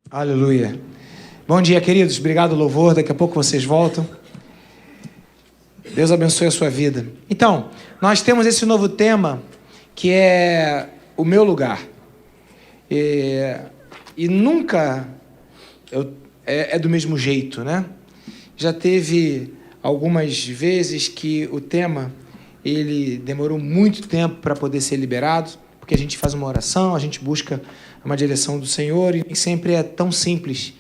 Aleluia. Bom dia, queridos. Obrigado, louvor. Daqui a pouco vocês voltam. Deus abençoe a sua vida. Então, nós temos esse novo tema que é o meu lugar. E nunca é do mesmo jeito, né? Já teve algumas vezes que o tema ele demorou muito tempo para poder ser liberado, porque a gente faz uma oração, a gente busca uma direção do Senhor e nem sempre é tão simples.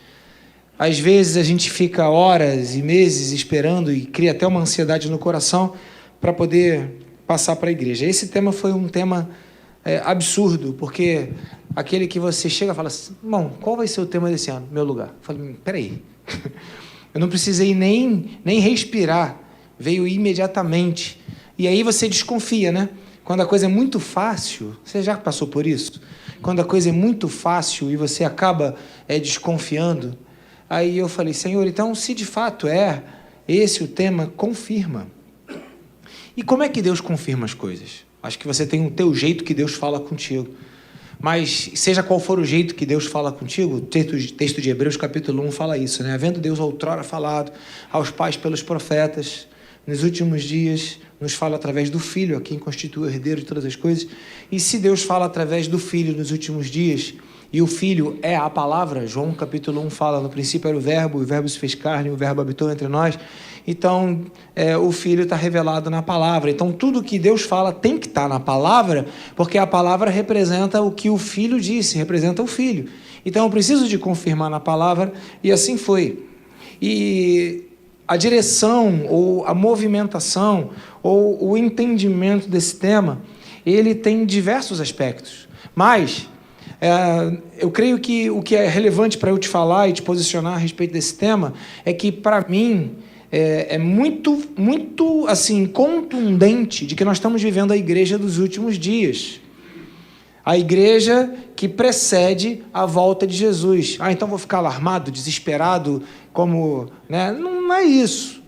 Às vezes a gente fica horas e meses esperando e cria até uma ansiedade no coração para poder passar para a igreja. Esse tema foi um tema absurdo, porque aquele que você chega e fala assim, irmão, qual vai ser o tema desse ano? Meu lugar. Eu falei, peraí, eu não precisei nem respirar, veio imediatamente. E aí você desconfia, né? Quando a coisa é muito fácil, você já passou por isso? Quando a coisa é muito fácil e você acaba desconfiando, aí eu falei, Senhor, então se de fato é esse o tema, confirma. E como é que Deus confirma as coisas? Acho que você tem o teu jeito que Deus fala contigo. Mas seja qual for o jeito que Deus fala contigo, o texto de Hebreus capítulo 1 fala isso, né? Havendo Deus outrora falado aos pais pelos profetas, nos últimos dias nos fala através do Filho, a quem constitui o herdeiro de todas as coisas. E se Deus fala através do Filho nos últimos dias, e o Filho é a palavra, João capítulo 1 fala, no princípio era o Verbo se fez carne, o Verbo habitou entre nós. Então, o Filho está revelado na palavra. Então, tudo que Deus fala tem que estar na palavra, porque a palavra representa o que o Filho disse, representa o Filho. Então, eu preciso de confirmar na palavra, e assim foi. E a direção, ou a movimentação, ou o entendimento desse tema, ele tem diversos aspectos. Mas eu creio que o que é relevante para eu te falar e te posicionar a respeito desse tema é que, para mim, é muito assim, contundente de que nós estamos vivendo a igreja dos últimos dias. A igreja que precede a volta de Jesus. Então vou ficar alarmado, desesperado, como, né? Não é isso.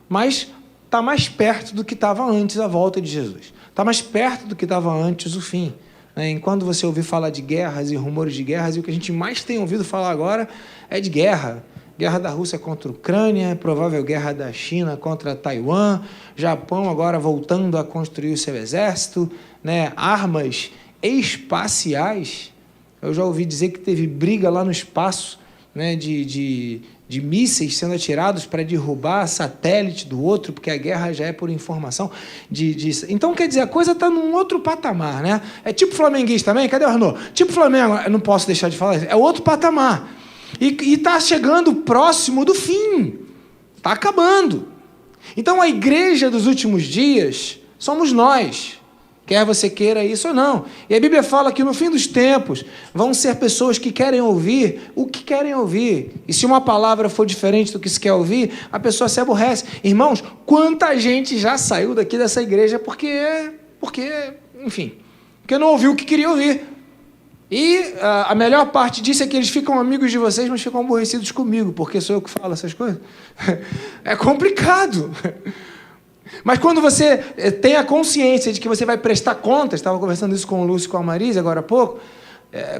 Mas está mais perto do que estava antes a volta de Jesus. Está mais perto do que estava antes o fim. Enquanto você ouvir falar de guerras e rumores de guerras, e o que a gente mais tem ouvido falar agora é de guerra. Guerra da Rússia contra a Ucrânia, provável guerra da China contra Taiwan, Japão agora voltando a construir o seu exército, né? Armas espaciais. Eu já ouvi dizer que teve briga lá no espaço, né? de mísseis sendo atirados para derrubar satélite do outro, porque a guerra já é por informação. Então, quer dizer, a coisa está num outro patamar, né? É tipo flamenguista também, cadê o Arnaud? Tipo Flamengo, eu não posso deixar de falar isso, é outro patamar. E está chegando próximo do fim, está acabando. Então, a igreja dos últimos dias somos nós, quer você queira isso ou não. E a Bíblia fala que no fim dos tempos vão ser pessoas que querem ouvir o que querem ouvir. E se uma palavra for diferente do que se quer ouvir, a pessoa se aborrece. Irmãos, quanta gente já saiu daqui dessa igreja porque não ouviu o que queria ouvir. E a melhor parte disso é que eles ficam amigos de vocês, mas ficam aborrecidos comigo, porque sou eu que falo essas coisas. É complicado. Mas quando você tem a consciência de que você vai prestar contas, estava conversando isso com o Lúcio e com a Marisa agora há pouco,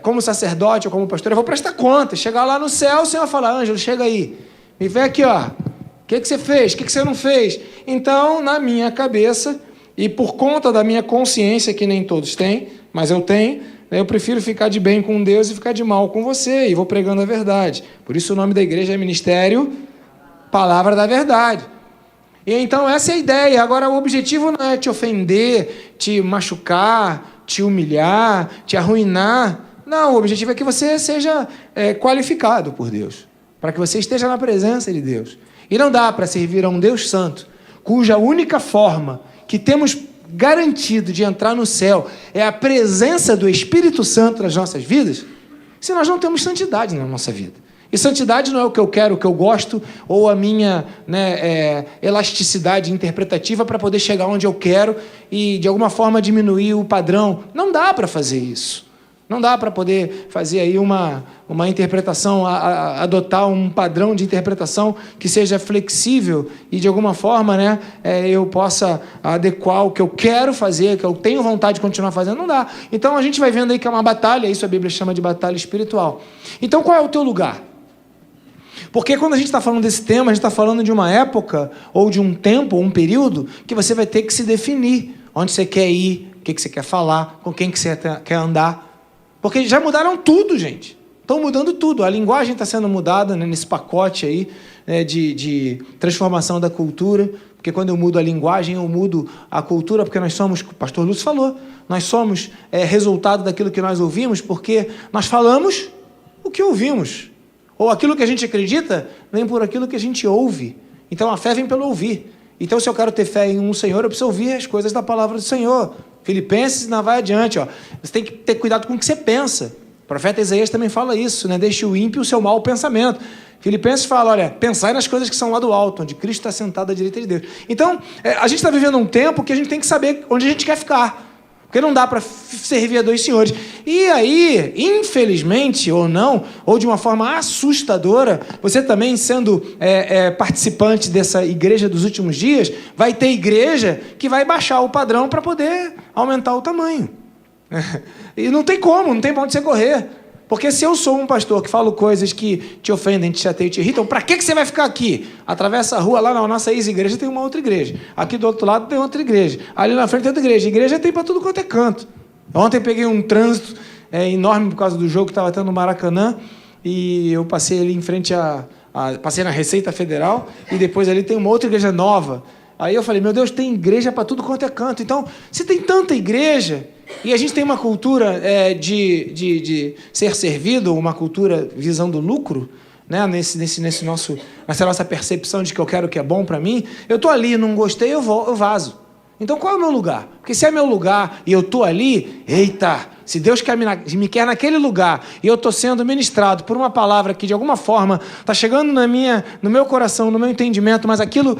como sacerdote ou como pastor, eu vou prestar contas. Chegar lá no céu, o Senhor vai falar, Ângelo, chega aí, me vem aqui, ó. O que você fez? O que você não fez? Então, na minha cabeça, e por conta da minha consciência, que nem todos têm, mas eu tenho, eu prefiro ficar de bem com Deus e ficar de mal com você, e vou pregando a verdade. Por isso o nome da igreja é Ministério Palavra da Verdade. E então essa é a ideia. Agora o objetivo não é te ofender, te machucar, te humilhar, te arruinar. Não, o objetivo é que você seja qualificado por Deus, para que você esteja na presença de Deus. E não dá para servir a um Deus santo, cuja única forma que temos garantido de entrar no céu é a presença do Espírito Santo nas nossas vidas, se nós não temos santidade na nossa vida. E santidade não é o que eu quero, o que eu gosto, ou a minha elasticidade interpretativa para poder chegar onde eu quero e, de alguma forma, diminuir o padrão. Não dá para fazer isso. Não dá para poder fazer aí uma interpretação, adotar um padrão de interpretação que seja flexível e, de alguma forma, né, eu possa adequar o que eu quero fazer, que eu tenho vontade de continuar fazendo. Não dá. Então, a gente vai vendo aí que é uma batalha, isso a Bíblia chama de batalha espiritual. Então, qual é o teu lugar? Porque quando a gente está falando desse tema, a gente está falando de uma época, ou de um tempo, ou um período, que você vai ter que se definir. Onde você quer ir, o que você quer falar, com quem que você quer andar. Porque já mudaram tudo, gente. Estão mudando tudo. A linguagem está sendo mudada, né, nesse pacote aí, né, de transformação da cultura. Porque quando eu mudo a linguagem, eu mudo a cultura, porque nós somos, o pastor Lúcio falou, nós somos resultado daquilo que nós ouvimos, porque nós falamos o que ouvimos. Ou aquilo que a gente acredita vem por aquilo que a gente ouve. Então a fé vem pelo ouvir. Então, se eu quero ter fé em um Senhor, eu preciso ouvir as coisas da palavra do Senhor. Filipenses não vai adiante. Ó. Você tem que ter cuidado com o que você pensa. O profeta Isaías também fala isso, né? Deixe o ímpio o seu mau pensamento. Filipenses fala, olha, pensai nas coisas que são lá do alto, onde Cristo está sentado à direita de Deus. Então, a gente está vivendo um tempo que a gente tem que saber onde a gente quer ficar. Porque não dá para servir a dois senhores. E aí, infelizmente, ou não, ou de uma forma assustadora, você também sendo participante dessa igreja dos últimos dias, vai ter igreja que vai baixar o padrão para poder aumentar o tamanho. E não tem como, não tem para onde você correr. Porque se eu sou um pastor que falo coisas que te ofendem, te chateiam, te irritam, para que você vai ficar aqui? Atravessa a rua, lá na nossa ex-igreja tem uma outra igreja. Aqui do outro lado tem outra igreja. Ali na frente tem outra igreja. Igreja tem para tudo quanto é canto. Ontem peguei um trânsito enorme por causa do jogo que estava tendo no Maracanã, e eu passei ali em frente passei na Receita Federal, e depois ali tem uma outra igreja nova. Aí eu falei, meu Deus, tem igreja para tudo quanto é canto. Então, se tem tanta igreja, e a gente tem uma cultura de ser servido, uma cultura visando lucro, né? nessa nossa percepção de que eu quero o que é bom para mim, eu estou ali, não gostei, eu vazo. Então, qual é o meu lugar? Porque se é meu lugar e eu estou ali, eita, se Deus me quer naquele lugar e eu estou sendo ministrado por uma palavra que, de alguma forma, está chegando no meu coração, no meu entendimento, mas aquilo,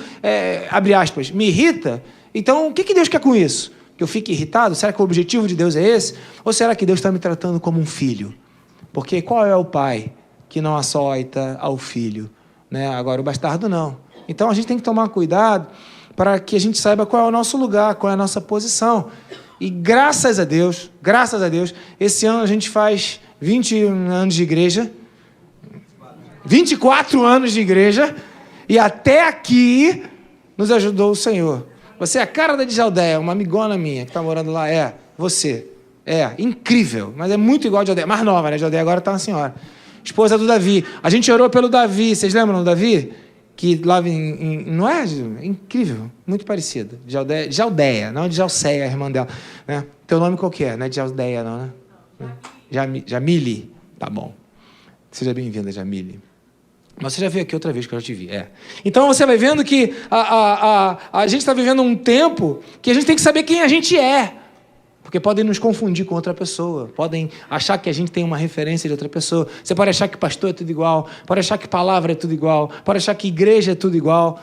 abre aspas, me irrita, então o que Deus quer com isso? Que eu fique irritado? Será que o objetivo de Deus é esse? Ou será que Deus está me tratando como um filho? Porque qual é o pai que não açoita ao filho? Né? Agora, o bastardo não. Então, a gente tem que tomar cuidado para que a gente saiba qual é o nosso lugar, qual é a nossa posição. E graças a Deus, esse ano a gente faz 20 anos de igreja, 24 anos de igreja, e até aqui nos ajudou o Senhor. Você é a cara da Djaldeia, uma amigona minha que está morando lá. Você. Incrível, mas é muito igual a Djaldeia. Mais nova, né? Djaldeia agora está uma senhora. Esposa do Davi. A gente orou pelo Davi. Vocês lembram do Davi? Que lá não é? Incrível, muito parecido. Djaldeia, não de Jalceia, a irmã dela. Né? Teu nome qual que é? Não é Djaldeia, não, né? Jamile. Tá bom. Seja bem-vinda, Jamile. Mas você já veio aqui outra vez que eu já te vi. Então você vai vendo que a gente está vivendo um tempo que a gente tem que saber quem a gente é. Porque podem nos confundir com outra pessoa. Podem achar que a gente tem uma referência de outra pessoa. Você pode achar que pastor é tudo igual. Pode achar que palavra é tudo igual. Pode achar que igreja é tudo igual.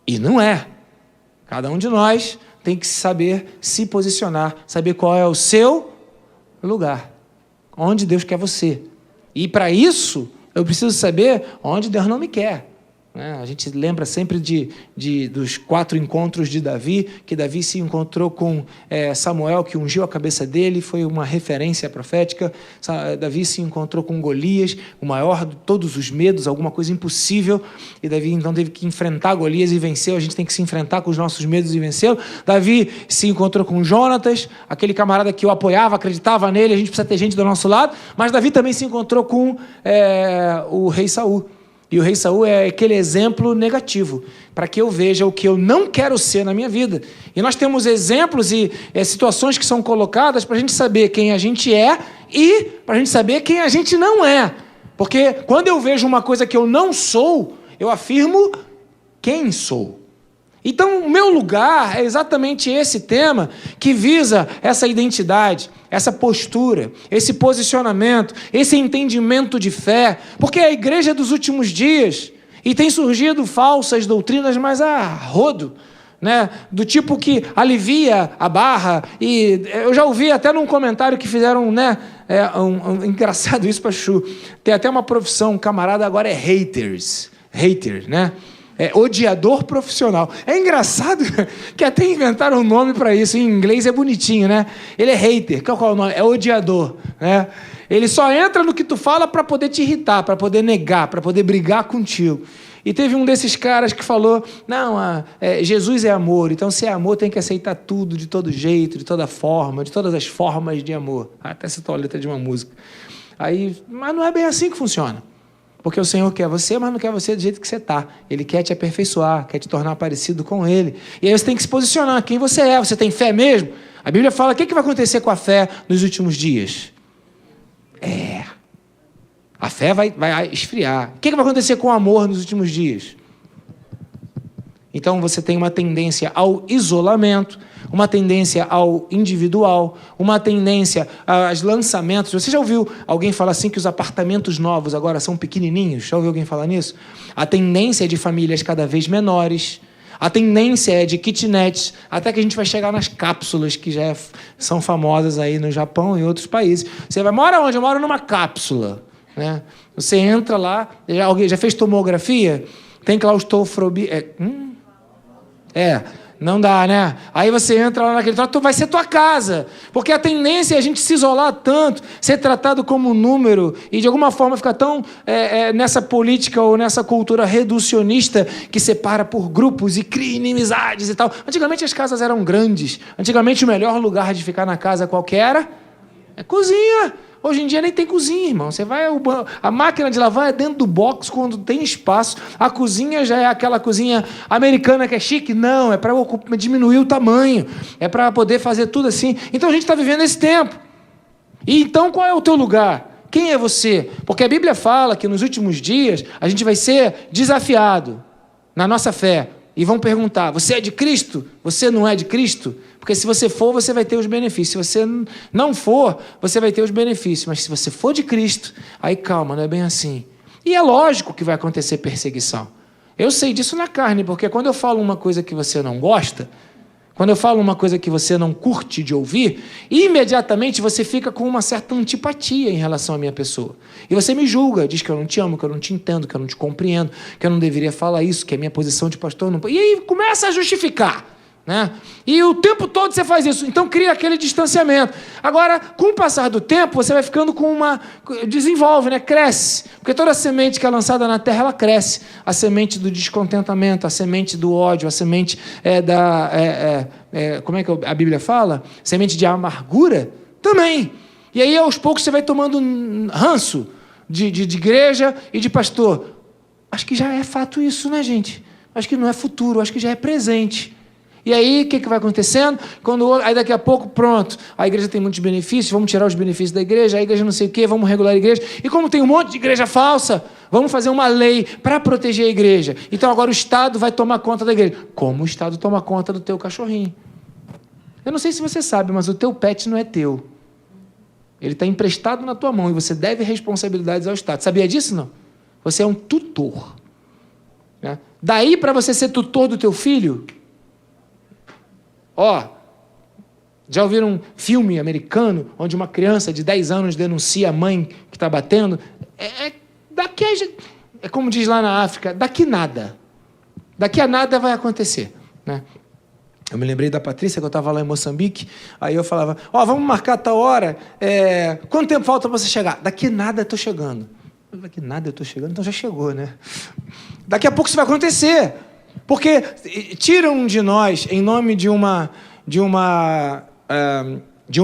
E não é. Cada um de nós tem que saber se posicionar. Saber qual é o seu lugar. Onde Deus quer você. E para isso, eu preciso saber onde Deus não me quer. A gente lembra sempre dos 4 encontros de Davi, que Davi se encontrou com Samuel, que ungiu a cabeça dele, foi uma referência profética. Davi se encontrou com Golias, o maior de todos os medos, alguma coisa impossível, e Davi então teve que enfrentar Golias e venceu. A gente tem que se enfrentar com os nossos medos e vencê-lo. Davi se encontrou com Jonatas, aquele camarada que o apoiava, acreditava nele, a gente precisa ter gente do nosso lado, mas Davi também se encontrou com o rei Saul. E o rei Saul é aquele exemplo negativo, para que eu veja o que eu não quero ser na minha vida. E nós temos exemplos e situações que são colocadas para a gente saber quem a gente é e para a gente saber quem a gente não é. Porque quando eu vejo uma coisa que eu não sou, eu afirmo quem sou. Então, o meu lugar é exatamente esse tema que visa essa identidade, essa postura, esse posicionamento, esse entendimento de fé, porque é a igreja dos últimos dias e tem surgido falsas doutrinas, mas a rodo, né? Do tipo que alivia a barra. E eu já ouvi até num comentário que fizeram, né? Engraçado isso para Chu. Tem até uma profissão, um camarada agora é hater, né? Odiador profissional. É engraçado que até inventaram um nome para isso. Em inglês é bonitinho, né? Ele é hater. Qual é o nome? É odiador, né? Ele só entra no que tu fala para poder te irritar, para poder negar, para poder brigar contigo. E teve um desses caras que falou, não, Jesus é amor, então se é amor tem que aceitar tudo, de todo jeito, de toda forma, de todas as formas de amor. Até citou a letra de uma música. Mas não é bem assim que funciona. Porque o Senhor quer você, mas não quer você do jeito que você está. Ele quer te aperfeiçoar, quer te tornar parecido com Ele. E aí você tem que se posicionar, quem você é, você tem fé mesmo? A Bíblia fala, o que vai acontecer com a fé nos últimos dias? A fé vai esfriar. O que vai acontecer com o amor nos últimos dias? Então você tem uma tendência ao isolamento, uma tendência ao individual, uma tendência aos lançamentos. Você já ouviu alguém falar assim que os apartamentos novos agora são pequenininhos? Já ouviu alguém falar nisso? A tendência é de famílias cada vez menores. A tendência é de kitnets, até que a gente vai chegar nas cápsulas, que já são famosas aí no Japão e em outros países. Você mora onde? Eu moro numa cápsula, né? Você entra lá, alguém já fez tomografia? Tem claustrofobia. Não dá, né? Aí você entra lá naquele troço, vai ser tua casa. Porque a tendência é a gente se isolar tanto, ser tratado como um número e de alguma forma ficar tão nessa política ou nessa cultura reducionista que separa por grupos e cria inimizades e tal. Antigamente as casas eram grandes. Antigamente o melhor lugar de ficar na casa qualquer é cozinha. Hoje em dia nem tem cozinha, irmão. Você vai, a máquina de lavar é dentro do box quando tem espaço. A cozinha já é aquela cozinha americana que é chique? Não, é para diminuir o tamanho. É para poder fazer tudo assim. Então a gente está vivendo esse tempo. E então qual é o teu lugar? Quem é você? Porque a Bíblia fala que nos últimos dias a gente vai ser desafiado na nossa fé. E vão perguntar, você é de Cristo? Você não é de Cristo? Porque se você for, você vai ter os benefícios. Se você não for, você vai ter os benefícios. Mas se você for de Cristo, aí calma, não é bem assim. E é lógico que vai acontecer perseguição. Eu sei disso na carne, porque quando eu falo uma coisa que você não gosta, quando eu falo uma coisa que você não curte de ouvir, imediatamente você fica com uma certa antipatia em relação à minha pessoa. E você me julga, diz que eu não te amo, que eu não te entendo, que eu não te compreendo, que eu não deveria falar isso, que a minha posição de pastor não... E aí começa a justificar, né? E o tempo todo você faz isso, então cria aquele distanciamento. Agora, com o passar do tempo, você vai ficando com uma... desenvolve, né? Cresce. Porque toda semente que é lançada na terra, ela cresce. A semente do descontentamento, a semente do ódio, a semente como é que a Bíblia fala? Semente de amargura também. E aí, aos poucos, você vai tomando ranço de igreja e de pastor. Acho que já é fato isso, né, gente? Acho que não é futuro, acho que já é presente. E aí, o que vai acontecendo? Aí daqui a pouco, pronto, a igreja tem muitos benefícios, vamos tirar os benefícios da igreja, a igreja não sei o quê, vamos regular a igreja. E como tem um monte de igreja falsa, vamos fazer uma lei para proteger a igreja. Então agora o Estado vai tomar conta da igreja. Como o Estado toma conta do teu cachorrinho? Eu não sei se você sabe, mas o teu pet não é teu. Ele está emprestado na tua mão e você deve responsabilidades ao Estado. Sabia disso, não? Você é um tutor, né? Daí para você ser tutor do teu filho... já ouviram um filme americano onde uma criança de 10 anos denuncia a mãe que está batendo? É como diz lá na África, daqui nada. Daqui a nada vai acontecer, né? Eu me lembrei da Patrícia, que eu estava lá em Moçambique, aí eu falava, vamos marcar tal hora, quanto tempo falta para você chegar? Daqui nada eu estou chegando. Daqui nada eu estou chegando, então já chegou, né? Daqui a pouco isso vai acontecer. Porque tiram de nós, em nome de um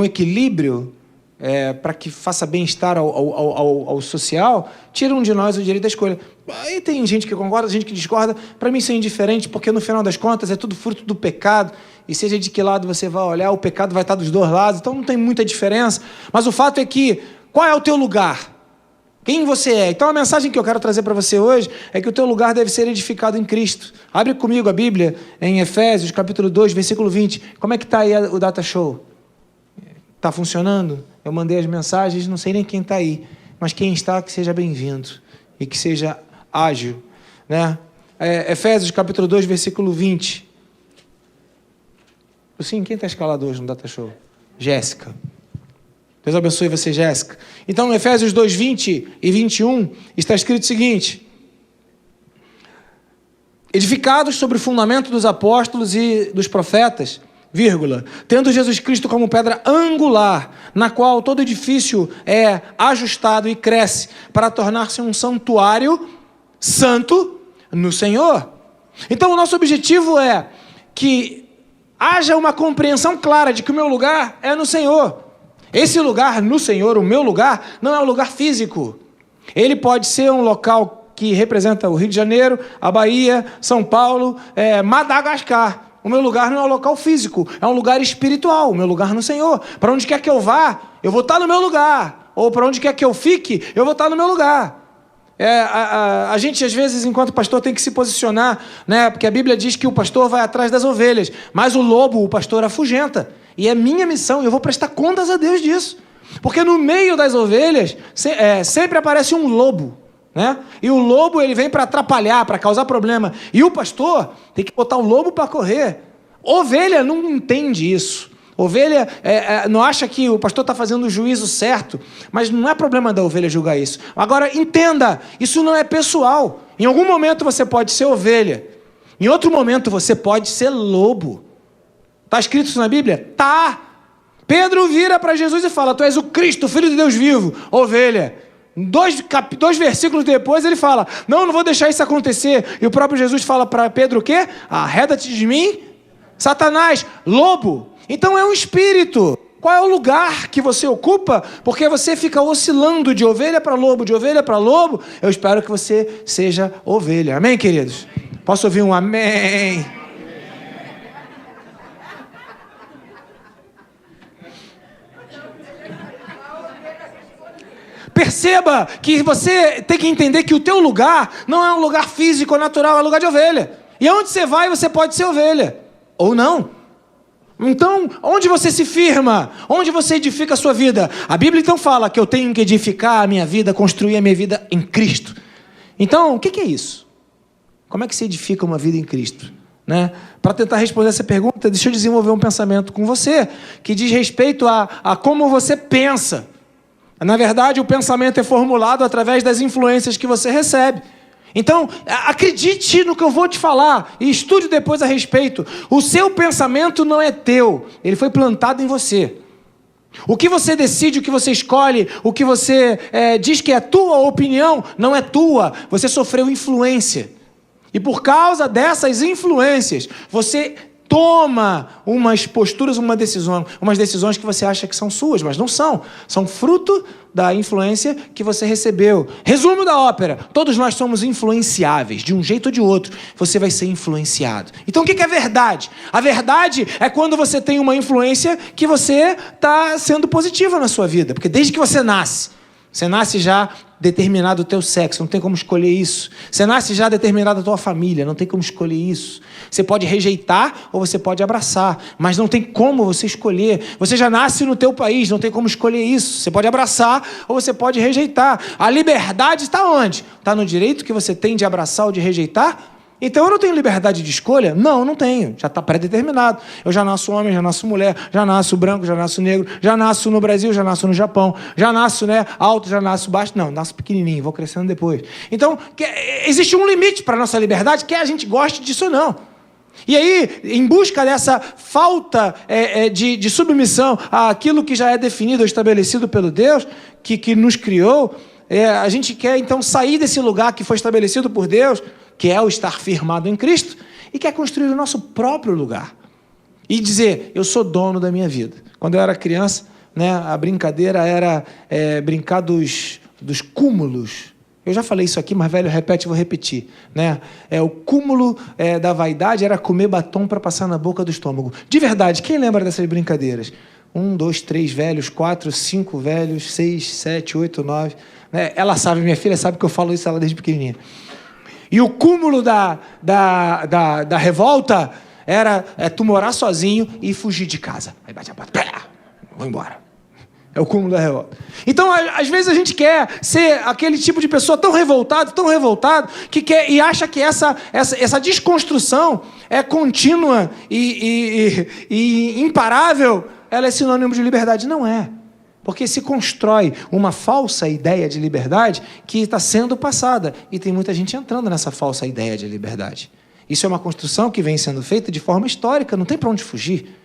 equilíbrio para que faça bem-estar ao social, tiram de nós o direito da escolha. Aí tem gente que concorda, gente que discorda. Para mim isso é indiferente, porque no final das contas é tudo fruto do pecado, e seja de que lado você vai olhar, o pecado vai estar dos dois lados, então não tem muita diferença. Mas o fato é que, qual é o teu lugar? Quem você é? Então a mensagem que eu quero trazer para você hoje é que o teu lugar deve ser edificado em Cristo. Abre comigo a Bíblia em Efésios, capítulo 2, versículo 20. Como é que está aí o Data Show? Está funcionando? Eu mandei as mensagens, não sei nem quem está aí. Mas quem está, que seja bem-vindo e que seja ágil, né? Efésios, capítulo 2, versículo 20. Sim, quem está escalado hoje no Data Show? Jéssica. Deus abençoe você, Jéssica. Então, no Efésios 2, 20 e 21, está escrito o seguinte: edificados sobre o fundamento dos apóstolos e dos profetas, vírgula, tendo Jesus Cristo como pedra angular, na qual todo edifício é ajustado e cresce, para tornar-se um santuário santo no Senhor. Então, o nosso objetivo é que haja uma compreensão clara de que o meu lugar é no Senhor. Esse lugar no Senhor, o meu lugar, não é um lugar físico. Ele pode ser um local que representa o Rio de Janeiro, a Bahia, São Paulo, Madagascar. O meu lugar não é um local físico, é um lugar espiritual, o meu lugar no Senhor. Para onde quer que eu vá, eu vou estar no meu lugar. Ou para onde quer que eu fique, eu vou estar no meu lugar. A gente, às vezes, enquanto pastor, tem que se posicionar, né? Porque a Bíblia diz que o pastor vai atrás das ovelhas, mas o lobo, o pastor, afugenta. E é minha missão, eu vou prestar contas a Deus disso. Porque no meio das ovelhas, sempre aparece um lobo, né? E o lobo, ele vem para atrapalhar, para causar problema. E o pastor tem que botar o lobo para correr. Ovelha não entende isso. Ovelha não acha que o pastor está fazendo o juízo certo, mas não é problema da ovelha julgar isso. Agora, entenda, isso não é pessoal. Em algum momento você pode ser ovelha, em outro momento você pode ser lobo. Está escrito isso na Bíblia? Tá. Pedro vira para Jesus e fala: tu és o Cristo, o Filho de Deus vivo, ovelha. Dois versículos depois ele fala: não vou deixar isso acontecer. E o próprio Jesus fala para Pedro o quê? Arreda-te de mim, Satanás, lobo. Então é um espírito. Qual é o lugar que você ocupa? Porque você fica oscilando de ovelha para lobo, de ovelha para lobo. Eu espero que você seja ovelha. Amém, queridos? Posso ouvir um amém? Perceba que você tem que entender que o teu lugar não é um lugar físico ou natural, é um lugar de ovelha. E onde você vai, você pode ser ovelha. Ou não. Então, onde você se firma? Onde você edifica a sua vida? A Bíblia então fala que eu tenho que edificar a minha vida, construir a minha vida em Cristo. Então, o que é isso? Como é que se edifica uma vida em Cristo? Né? Para tentar responder essa pergunta, deixa eu desenvolver um pensamento com você, que diz respeito a como você pensa. Na verdade, o pensamento é formulado através das influências que você recebe. Então, acredite no que eu vou te falar e estude depois a respeito. O seu pensamento não é teu, ele foi plantado em você. O que você decide, o que você escolhe, o que você diz que é tua opinião, não é tua. Você sofreu influência. E por causa dessas influências, você toma umas posturas, umas decisões que você acha que são suas, mas não são. São fruto da influência que você recebeu. Resumo da ópera: todos nós somos influenciáveis, de um jeito ou de outro. Você vai ser influenciado. Então o que é verdade? A verdade é quando você tem uma influência que você está sendo positiva na sua vida. Porque desde que você nasce já determinado o teu sexo, não tem como escolher isso. Você nasce já determinada a tua família, não tem como escolher isso. Você pode rejeitar ou você pode abraçar, mas não tem como você escolher. Você já nasce no teu país, não tem como escolher isso. Você pode abraçar ou você pode rejeitar. A liberdade está onde? Está no direito que você tem de abraçar ou de rejeitar? Então eu não tenho liberdade de escolha? Não tenho. Já está pré-determinado. Eu já nasço homem, já nasço mulher, já nasço branco, já nasço negro, já nasço no Brasil, já nasço no Japão, já nasço alto, já nasço baixo. Não, nasço pequenininho, vou crescendo depois. Então, existe um limite para a nossa liberdade, quer a gente goste disso ou não. E aí, em busca dessa falta de submissão àquilo que já é definido ou estabelecido pelo Deus, que nos criou, a gente quer então sair desse lugar que foi estabelecido por Deus, que é o estar firmado em Cristo, e quer construir o nosso próprio lugar. E dizer: eu sou dono da minha vida. Quando eu era criança, a brincadeira era brincar dos cúmulos. Eu já falei isso aqui, mas velho, repete, vou repetir. O cúmulo da vaidade era comer batom para passar na boca do estômago. De verdade, quem lembra dessas brincadeiras? 1, 2, 3 velhos, 4, 5 velhos, 6, 7, 8, 9. Ela sabe, minha filha sabe que eu falo isso ela desde pequenininha. E o cúmulo da revolta era tu morar sozinho e fugir de casa. Aí bate a porta, vou embora. É o cúmulo da revolta. Então, às vezes a gente quer ser aquele tipo de pessoa tão revoltado, que quer e acha que essa desconstrução é contínua e imparável. Ela é sinônimo de liberdade. Não é. Porque se constrói uma falsa ideia de liberdade que está sendo passada. E tem muita gente entrando nessa falsa ideia de liberdade. Isso é uma construção que vem sendo feita de forma histórica, não tem para onde fugir.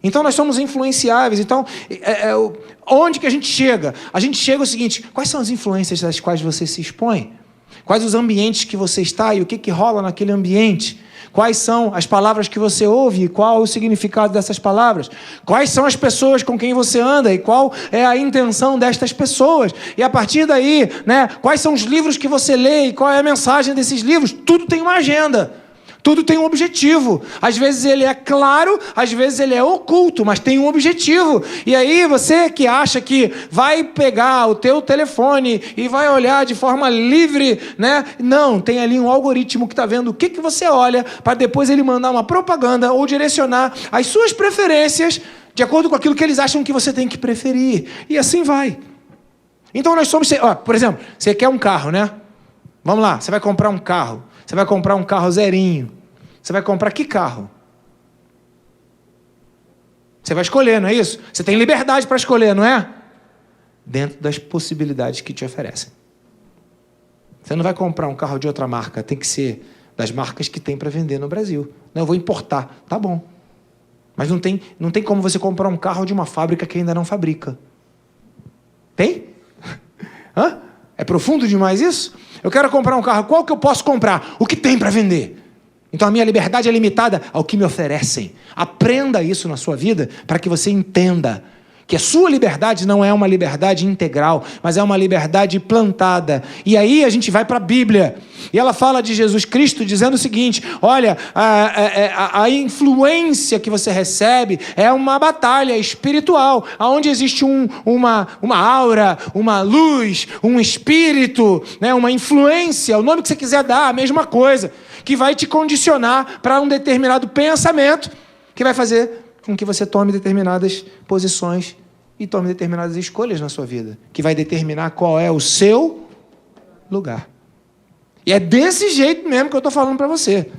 Então, nós somos influenciáveis. Então, onde que a gente chega? A gente chega ao seguinte: quais são as influências das quais você se expõe? Quais os ambientes que você está e o que rola naquele ambiente? Quais são as palavras que você ouve e qual é o significado dessas palavras? Quais são as pessoas com quem você anda e qual é a intenção destas pessoas? E a partir daí, quais são os livros que você lê e qual é a mensagem desses livros? Tudo tem uma agenda. Tudo tem um objetivo. Às vezes ele é claro, às vezes ele é oculto, mas tem um objetivo. E aí você que acha que vai pegar o teu telefone e vai olhar de forma livre, Não, tem ali um algoritmo que está vendo o que você olha para depois ele mandar uma propaganda ou direcionar as suas preferências de acordo com aquilo que eles acham que você tem que preferir. E assim vai. Então nós somos... por exemplo, você quer um carro, Vamos lá, você vai comprar um carro. Você vai comprar um carro zerinho. Você vai comprar que carro? Você vai escolher, não é isso? Você tem liberdade para escolher, não é? Dentro das possibilidades que te oferecem. Você não vai comprar um carro de outra marca. Tem que ser das marcas que tem para vender no Brasil. Não, eu vou importar. Tá bom. Mas não tem como você comprar um carro de uma fábrica que ainda não fabrica. Tem? Hã? É profundo demais isso? Eu quero comprar um carro. Qual que eu posso comprar? O que tem para vender? Então a minha liberdade é limitada ao que me oferecem. Aprenda isso na sua vida para que você entenda que a sua liberdade não é uma liberdade integral, mas é uma liberdade plantada. E aí a gente vai para a Bíblia. E ela fala de Jesus Cristo dizendo o seguinte: olha, a influência que você recebe é uma batalha espiritual, onde existe uma aura, uma luz, um espírito, uma influência, o nome que você quiser dar, a mesma coisa, que vai te condicionar para um determinado pensamento que vai fazer com que você tome determinadas posições e tome determinadas escolhas na sua vida, que vai determinar qual é o seu lugar. E é desse jeito mesmo que eu estou falando para você.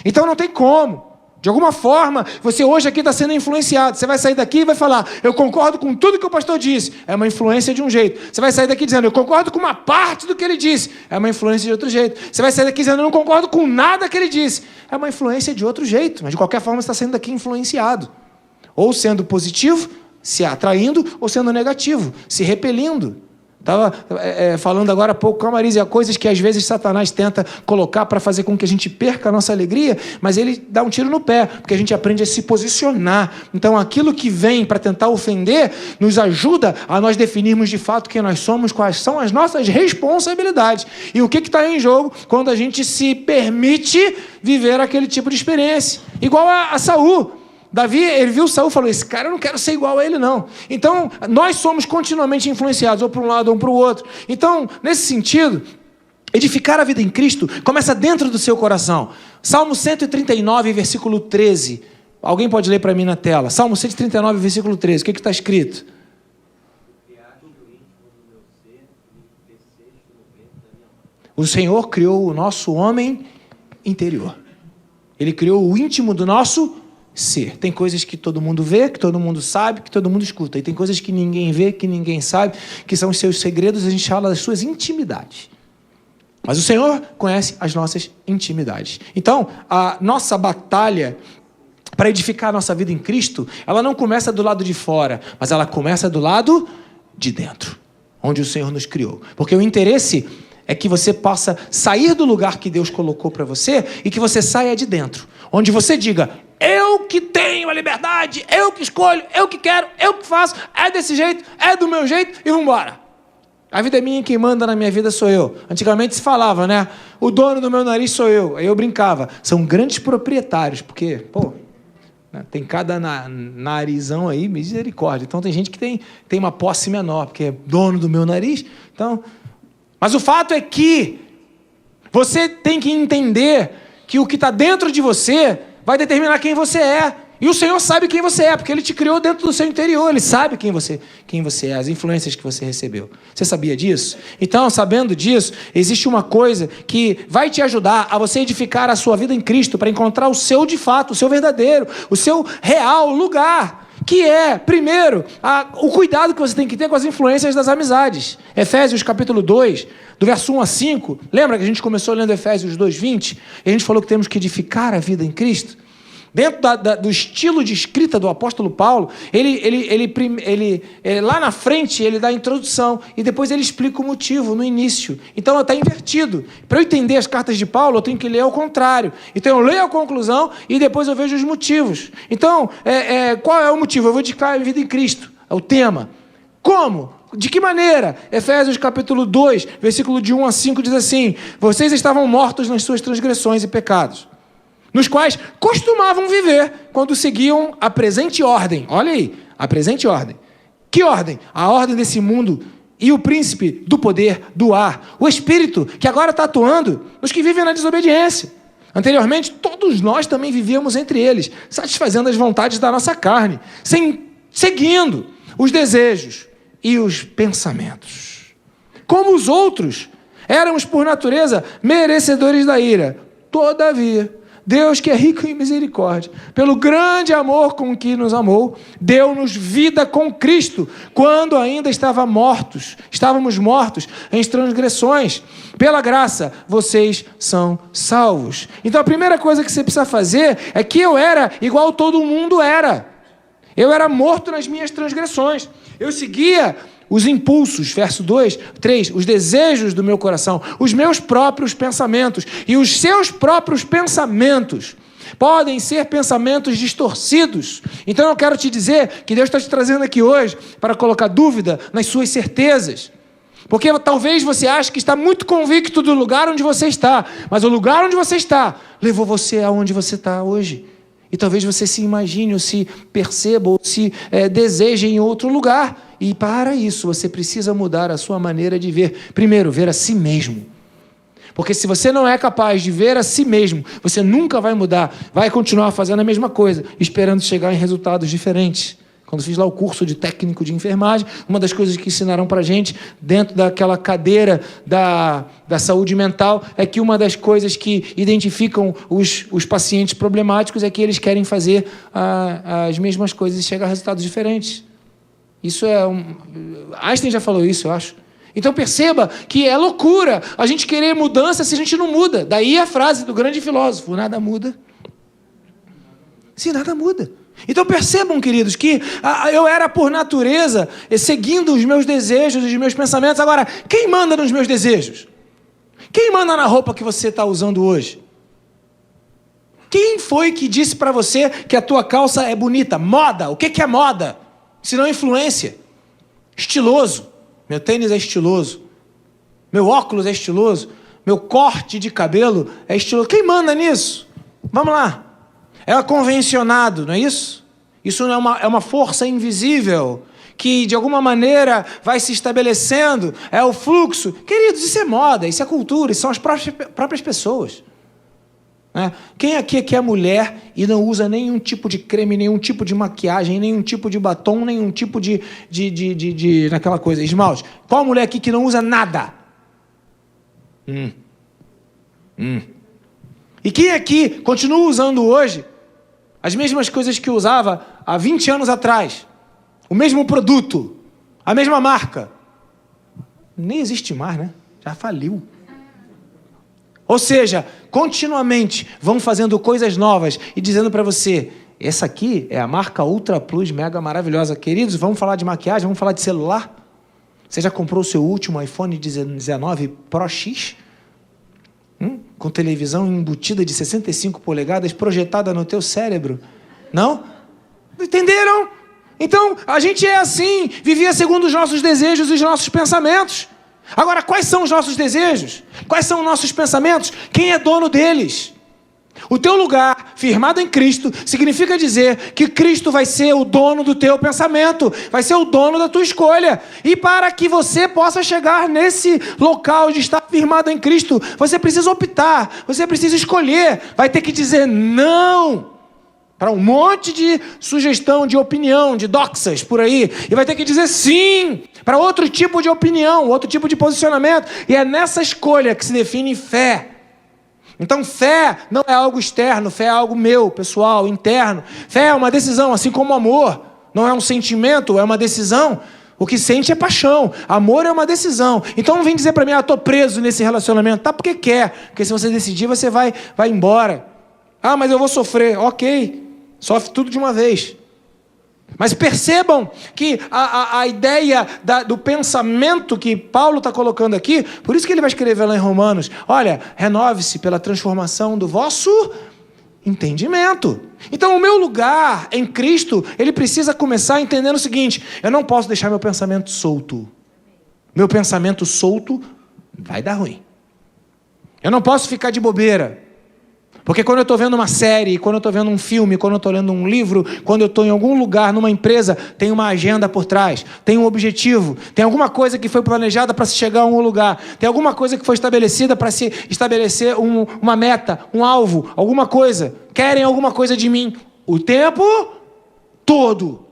Então não tem como. De alguma forma, você hoje aqui está sendo influenciado. Você vai sair daqui e vai falar: eu concordo com tudo que o pastor disse. É uma influência de um jeito. Você vai sair daqui dizendo: eu concordo com uma parte do que ele disse. É uma influência de outro jeito. Você vai sair daqui dizendo: eu não concordo com nada que ele disse. É uma influência de outro jeito. Mas de qualquer forma, você está saindo daqui influenciado. Ou sendo positivo, se atraindo, ou sendo negativo, se repelindo. Estava falando agora há pouco com a Marisa, coisas que às vezes Satanás tenta colocar para fazer com que a gente perca a nossa alegria, mas ele dá um tiro no pé, porque a gente aprende a se posicionar. Então aquilo que vem para tentar ofender nos ajuda a nós definirmos de fato quem nós somos, quais são as nossas responsabilidades e o que está em jogo quando a gente se permite viver aquele tipo de experiência. Igual a Saul. Davi, ele viu Saul e falou: esse cara, eu não quero ser igual a ele, não. Então, nós somos continuamente influenciados, ou para um lado ou para o outro. Então, nesse sentido, edificar a vida em Cristo começa dentro do seu coração. Salmo 139, versículo 13. Alguém pode ler para mim na tela? Salmo 139, versículo 13. O que está escrito? O Senhor criou o nosso homem interior. Ele criou o íntimo do nosso ser. Tem coisas que todo mundo vê, que todo mundo sabe, que todo mundo escuta. E tem coisas que ninguém vê, que ninguém sabe, que são os seus segredos, a gente fala das suas intimidades. Mas o Senhor conhece as nossas intimidades. Então, a nossa batalha para edificar a nossa vida em Cristo, ela não começa do lado de fora, mas ela começa do lado de dentro, onde o Senhor nos criou. Porque o interesse é que você possa sair do lugar que Deus colocou para você e que você saia de dentro, onde você diga: eu que tenho a liberdade, eu que escolho, eu que quero, eu que faço, é desse jeito, é do meu jeito e vamos embora. A vida é minha, quem manda na minha vida sou eu. Antigamente se falava, o dono do meu nariz sou eu. Aí eu brincava, são grandes proprietários, porque, tem cada narizão aí, misericórdia. Então tem gente que tem uma posse menor, porque é dono do meu nariz. Então, mas o fato é que você tem que entender que o que está dentro de você vai determinar quem você é. E o Senhor sabe quem você é, porque Ele te criou dentro do seu interior. Ele sabe quem você é, as influências que você recebeu. Você sabia disso? Então, sabendo disso, existe uma coisa que vai te ajudar a você edificar a sua vida em Cristo, para encontrar o seu de fato, o seu verdadeiro, o seu real lugar, que é, primeiro, o cuidado que você tem que ter com as influências das amizades. Efésios capítulo 2, do verso 1 a 5, lembra que a gente começou lendo Efésios 2:20, e a gente falou que temos que edificar a vida em Cristo? Dentro do estilo de escrita do apóstolo Paulo, ele lá na frente ele dá a introdução e depois ele explica o motivo no início. Então está invertido. Para eu entender as cartas de Paulo, eu tenho que ler ao contrário. Então eu leio a conclusão e depois eu vejo os motivos. Então, qual é o motivo? Eu vou dedicar a vida em Cristo. É o tema. Como? De que maneira? Efésios capítulo 2, versículo de 1 a 5 diz assim: vocês estavam mortos nas suas transgressões e pecados, nos quais costumavam viver quando seguiam a presente ordem. Olha aí, a presente ordem. Que ordem? A ordem desse mundo e o príncipe do poder do ar, o espírito que agora está atuando nos que vivem na desobediência. Anteriormente, todos nós também vivíamos entre eles, satisfazendo as vontades da nossa carne, seguindo os desejos e os pensamentos. Como os outros, éramos por natureza merecedores da ira. Todavia, Deus, que é rico em misericórdia, pelo grande amor com que nos amou, deu-nos vida com Cristo, quando ainda estávamos mortos em transgressões. Pela graça, vocês são salvos. Então a primeira coisa que você precisa fazer é que eu era igual todo mundo era. Eu era morto nas minhas transgressões. Eu seguia os impulsos, verso 2, 3, os desejos do meu coração, os meus próprios pensamentos. E os seus próprios pensamentos podem ser pensamentos distorcidos. Então eu quero te dizer que Deus está te trazendo aqui hoje para colocar dúvida nas suas certezas. Porque talvez você ache que está muito convicto do lugar onde você está, mas o lugar onde você está levou você aonde você está hoje. E talvez você se imagine, ou se perceba, ou se deseje em outro lugar. E para isso você precisa mudar a sua maneira de ver. Primeiro, ver a si mesmo. Porque se você não é capaz de ver a si mesmo, você nunca vai mudar. Vai continuar fazendo a mesma coisa, esperando chegar em resultados diferentes. Quando fiz lá o curso de técnico de enfermagem, uma das coisas que ensinaram para a gente, dentro daquela cadeira da saúde mental, é que uma das coisas que identificam os pacientes problemáticos é que eles querem fazer as mesmas coisas e chegar a resultados diferentes. Isso Einstein já falou isso, eu acho. Então perceba que é loucura a gente querer mudança se a gente não muda. Daí a frase do grande filósofo: nada muda se nada muda. Então percebam, queridos, que eu era por natureza seguindo os meus desejos e os meus pensamentos. Agora, quem manda nos meus desejos? Quem manda na roupa que você está usando hoje? Quem foi que disse para você que a tua calça é bonita? Moda. O que é moda? Se não influência. Estiloso. Meu tênis é estiloso. Meu óculos é estiloso. Meu corte de cabelo é estiloso. Quem manda nisso? Vamos lá. É convencionado, não é isso? Isso não é uma força invisível que, de alguma maneira, vai se estabelecendo. É o fluxo. Queridos, isso é moda, isso é cultura, isso são as próprias pessoas. Quem aqui é mulher e não usa nenhum tipo de creme, nenhum tipo de maquiagem, nenhum tipo de batom, nenhum tipo de naquela coisa, esmalte? Qual mulher aqui que não usa nada? E quem aqui continua usando hoje as mesmas coisas que usava há 20 anos atrás? O mesmo produto, a mesma marca. Nem existe mais, né? Já faliu. Ou seja, continuamente vão fazendo coisas novas e dizendo para você: essa aqui é a marca Ultra Plus Mega maravilhosa. Queridos, vamos falar de maquiagem, vamos falar de celular? Você já comprou o seu último iPhone 19 Pro X? Com televisão embutida de 65 polegadas projetada no teu cérebro? Não? Entenderam? Então, a gente é assim, vivia segundo os nossos desejos e os nossos pensamentos. Agora, quais são os nossos desejos? Quais são os nossos pensamentos? Quem é dono deles? O teu lugar, firmado em Cristo, significa dizer que Cristo vai ser o dono do teu pensamento, vai ser o dono da tua escolha. E para que você possa chegar nesse local de estar firmado em Cristo, você precisa optar, você precisa escolher, vai ter que dizer não para um monte de sugestão, de opinião, de doxas por aí, e vai ter que dizer sim para outro tipo de opinião, outro tipo de posicionamento, e é nessa escolha que se define fé. Então fé não é algo externo, fé é algo meu, pessoal, interno. Fé é uma decisão, assim como amor não é um sentimento, é uma decisão. O que sente é paixão, amor é uma decisão. Então não vem dizer para mim, estou preso nesse relacionamento. Tá porque quer, porque se você decidir, você vai embora. Ah, mas eu vou sofrer. Ok, sofre tudo de uma vez. Mas percebam que a ideia do pensamento que Paulo está colocando aqui, por isso que ele vai escrever lá em Romanos, olha, renove-se pela transformação do vosso entendimento. Então o meu lugar em Cristo, ele precisa começar entendendo o seguinte, eu não posso deixar meu pensamento solto. Meu pensamento solto vai dar ruim. Eu não posso ficar de bobeira. Porque quando eu estou vendo uma série, quando eu estou vendo um filme, quando eu estou lendo um livro, quando eu estou em algum lugar, numa empresa, tem uma agenda por trás, tem um objetivo, tem alguma coisa que foi planejada para se chegar a um lugar, tem alguma coisa que foi estabelecida para se estabelecer uma meta, um alvo, alguma coisa. Querem alguma coisa de mim o tempo todo.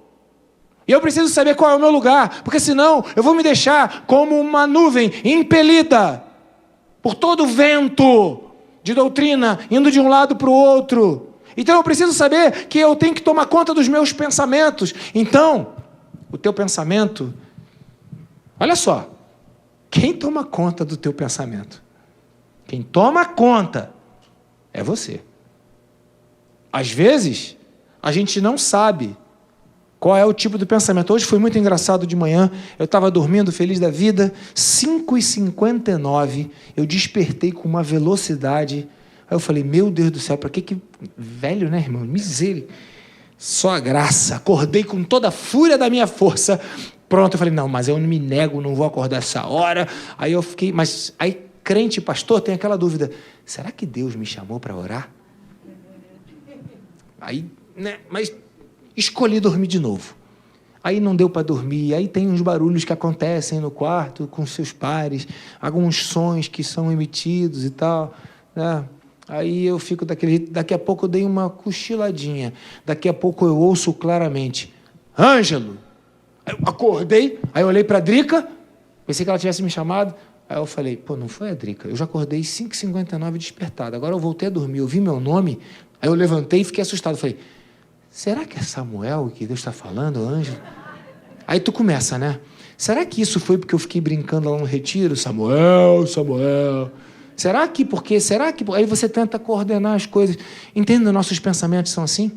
E eu preciso saber qual é o meu lugar, porque senão eu vou me deixar como uma nuvem impelida por todo o vento de doutrina, indo de um lado para o outro. Então eu preciso saber que eu tenho que tomar conta dos meus pensamentos. Então, o teu pensamento, olha só, quem toma conta do teu pensamento? Quem toma conta é você. Às vezes, a gente não sabe qual é o tipo de pensamento. Hoje foi muito engraçado de manhã, eu estava dormindo feliz da vida, 5h59, eu despertei com uma velocidade, aí eu falei, meu Deus do céu, para que... Velho, né, irmão? Miséria. Só a graça. Acordei com toda a fúria da minha força. Pronto, eu falei, não, mas eu não me nego, não vou acordar essa hora. Aí eu fiquei, mas aí crente, pastor, tem aquela dúvida, será que Deus me chamou para orar? Aí, né, mas... escolhi dormir de novo. Aí não deu para dormir, aí tem uns barulhos que acontecem no quarto com seus pares, alguns sons que são emitidos e tal, né? Aí eu fico daquele jeito, daqui a pouco eu dei uma cochiladinha, daqui a pouco eu ouço claramente, Ângelo! Aí eu acordei, aí eu olhei para a Drica, pensei que ela tivesse me chamado, aí eu falei, pô, não foi a Drica, eu já acordei 5h59 despertado, agora eu voltei a dormir, eu vi meu nome, aí eu levantei e fiquei assustado, falei, será que é Samuel que Deus está falando, Ângelo? Aí tu começa, né? Será que isso foi porque eu fiquei brincando lá no retiro? Samuel. Será que porque? Aí você tenta coordenar as coisas. Entenda, nossos pensamentos são assim?